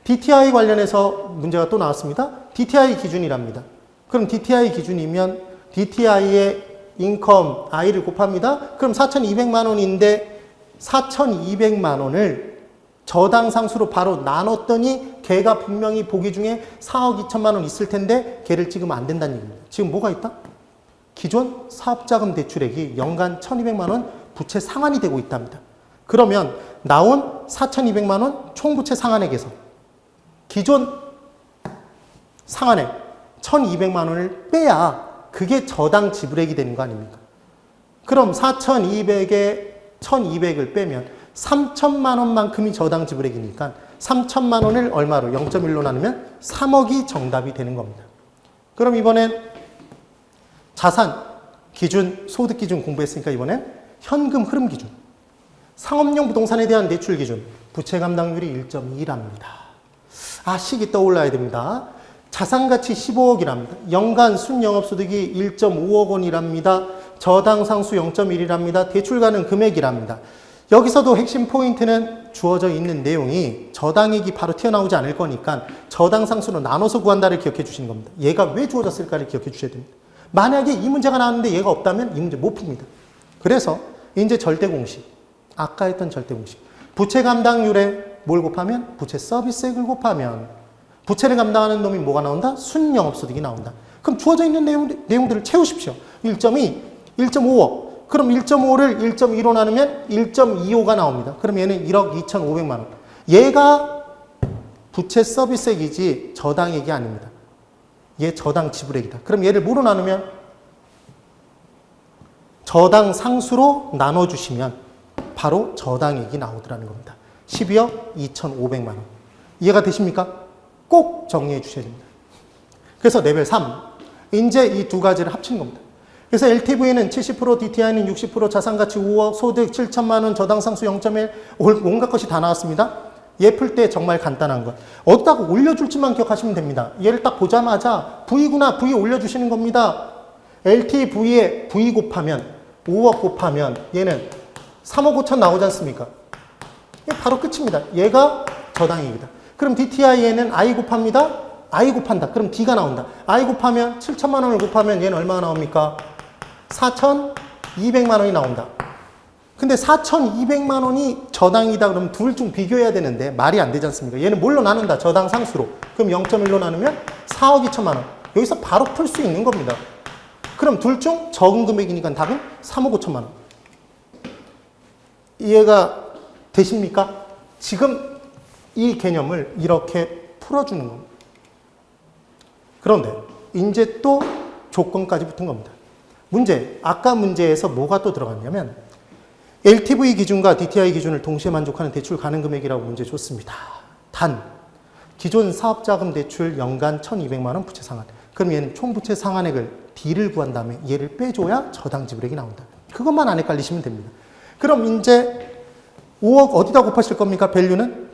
DTI 관련해서 문제가 또 나왔습니다. DTI 기준이랍니다. 그럼 DTI 기준이면 DTI의 인컴 I를 곱합니다. 그럼 4,200만 원인데 4,200만 원을 저당 상수로 바로 나눴더니 걔가 분명히 보기 중에 4억 2천만 원 있을 텐데 걔를 찍으면 안 된다는 얘기입니다. 지금 뭐가 있다? 기존 사업자금 대출액이 연간 1,200만 원 부채 상환이 되고 있답니다. 그러면 나온 4,200만 원 총부채 상환액에서 기존 상환액 1,200만 원을 빼야 그게 저당 지불액이 되는 거 아닙니까? 그럼 4,200에 1,200을 빼면 3천만 원만큼이 저당 지불액이니까 3천만 원을 얼마로 0.1로 나누면 3억이 정답이 되는 겁니다. 그럼 이번엔 자산 기준, 소득 기준 공부했으니까 이번엔 현금 흐름 기준. 상업용 부동산에 대한 대출 기준. 부채 감당률이 1.2랍니다. 아, 식이 떠올라야 됩니다. 자산가치 15억이랍니다. 연간 순영업소득이 1.5억 원이랍니다. 저당상수 0.1이랍니다. 대출 가능 금액이랍니다. 여기서도 핵심 포인트는 주어져 있는 내용이 저당액이 바로 튀어나오지 않을 거니까 저당상수로 나눠서 구한다를 기억해 주시는 겁니다. 얘가 왜 주어졌을까를 기억해 주셔야 됩니다. 만약에 이 문제가 나왔는데 얘가 없다면 이 문제 못 풉니다. 그래서 이제 절대 공식. 아까 했던 절대 공식. 부채 감당률에 뭘 곱하면? 부채 서비스액을 곱하면 부채를 감당하는 놈이 뭐가 나온다? 순영업소득이 나온다. 그럼 주어져 있는 내용들을 채우십시오. 1.2, 1.5억. 그럼 1.5를 1.2로 나누면 1.25가 나옵니다. 그럼 얘는 1억 2,500만 원. 얘가 부채 서비스액이지 저당액이 아닙니다. 얘 저당 지불액이다. 그럼 얘를 뭐로 나누면? 저당 상수로 나눠주시면 바로 저당액이 나오더라는 겁니다. 12억 2,500만 원. 이해가 되십니까? 꼭 정리해 주셔야 됩니다. 그래서 레벨 3. 이제 이 두 가지를 합친 겁니다. 그래서 LTV는 70%, DTI는 60%, 자산가치 5억, 소득 7천만 원, 저당상수 0.1, 온갖 것이 다 나왔습니다. 얘 풀 때 정말 간단한 것. 어디다가 올려줄지만 기억하시면 됩니다. 얘를 딱 보자마자 V구나, V 올려주시는 겁니다. LTV에 V 곱하면 5억 곱하면 얘는 3억 5천 나오지 않습니까? 바로 끝입니다. 얘가 저당액이다. 그럼 DTI에는 I 곱합니다. I 곱한다. 그럼 D가 나온다. I 곱하면 7천만 원을 곱하면 얘는 얼마가 나옵니까? 4,200만 200만 원이 나온다. 근데 4,200만 원이 저당이다 그러면 둘 중 비교해야 되는데 말이 안 되지 않습니까? 얘는 뭘로 나눈다? 저당 상수로. 그럼 0.1로 나누면 4억 2천만 원. 여기서 바로 풀 수 있는 겁니다. 그럼 둘 중 적은 금액이니까 답은 3억 5천만 원. 이해가 되십니까? 지금 이 개념을 이렇게 풀어주는 겁니다. 그런데 이제 또 조건까지 붙은 겁니다. 문제, 아까 문제에서 뭐가 또 들어갔냐면 LTV 기준과 DTI 기준을 동시에 만족하는 대출 가능 금액이라고 문제 줬습니다. 단, 기존 사업자금 대출 연간 1,200만 원 부채 상환. 그럼 얘는 총 부채 상환액을 D를 구한 다음에 얘를 빼줘야 저당 지불액이 나온다. 그것만 안 헷갈리시면 됩니다. 그럼 이제 5억 어디다 곱하실 겁니까? 밸류는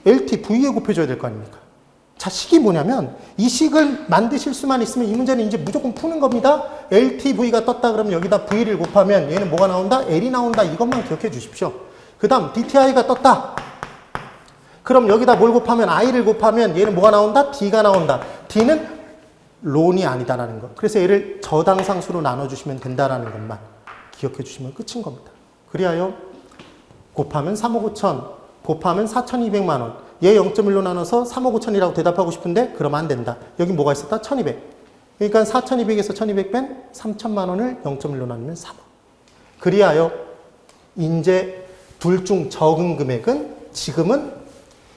LTV에 곱해줘야 될 거 아닙니까? 자, 식이 뭐냐면 이 식을 만드실 수만 있으면 이 문제는 이제 무조건 푸는 겁니다. LTV가 떴다 그러면 여기다 V를 곱하면 얘는 뭐가 나온다? L이 나온다. 이것만 기억해 주십시오. 그 다음 DTI가 떴다. 그럼 여기다 뭘 곱하면 I를 곱하면 얘는 뭐가 나온다? D가 나온다. D는 론이 아니다라는 것. 그래서 얘를 저당상수로 나눠주시면 된다라는 것만 기억해 주시면 끝인 겁니다. 그리하여 곱하면 3억 5천, 곱하면 4,200만 원. 얘 0.1로 나눠서 3억 5천이라고 대답하고 싶은데 그러면 안 된다. 여기 뭐가 있었다? 1,200. 그러니까 4,200에서 1,200 뺀 3천만 원을 0.1로 나누면 3억. 그리하여 이제 둘 중 적은 금액은 지금은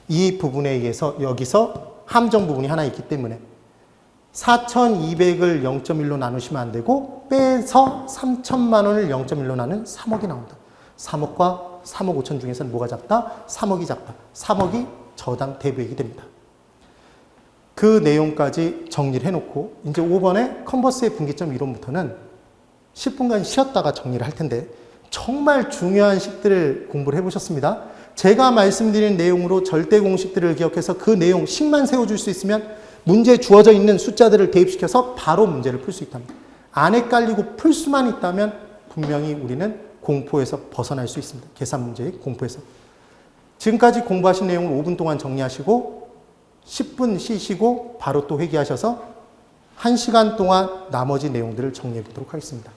이 부분에 의해서 여기서 함정 부분이 하나 있기 때문에 4,200을 0.1로 나누시면 안 되고 빼서 3천만 원을 0.1로 나눈 3억이 나온다. 3억과 3억 5천 중에서는 뭐가 작다? 3억이 작다. 3억이 저당 대부액이 됩니다. 그 내용까지 정리를 해놓고 이제 5번에 컨버스의 분기점 이론부터는 10분간 쉬었다가 정리를 할 텐데 정말 중요한 식들을 공부를 해보셨습니다. 제가 말씀드린 내용으로 절대 공식들을 기억해서 그 내용 식만 세워줄 수 있으면 문제에 주어져 있는 숫자들을 대입시켜서 바로 문제를 풀 수 있답니다. 안 헷갈리고 풀 수만 있다면 분명히 우리는 공포에서 벗어날 수 있습니다. 계산 문제의 공포에서. 지금까지 공부하신 내용을 5분 동안 정리하시고 10분 쉬시고 바로 또 회귀하셔서 1시간 동안 나머지 내용들을 정리해 보도록 하겠습니다.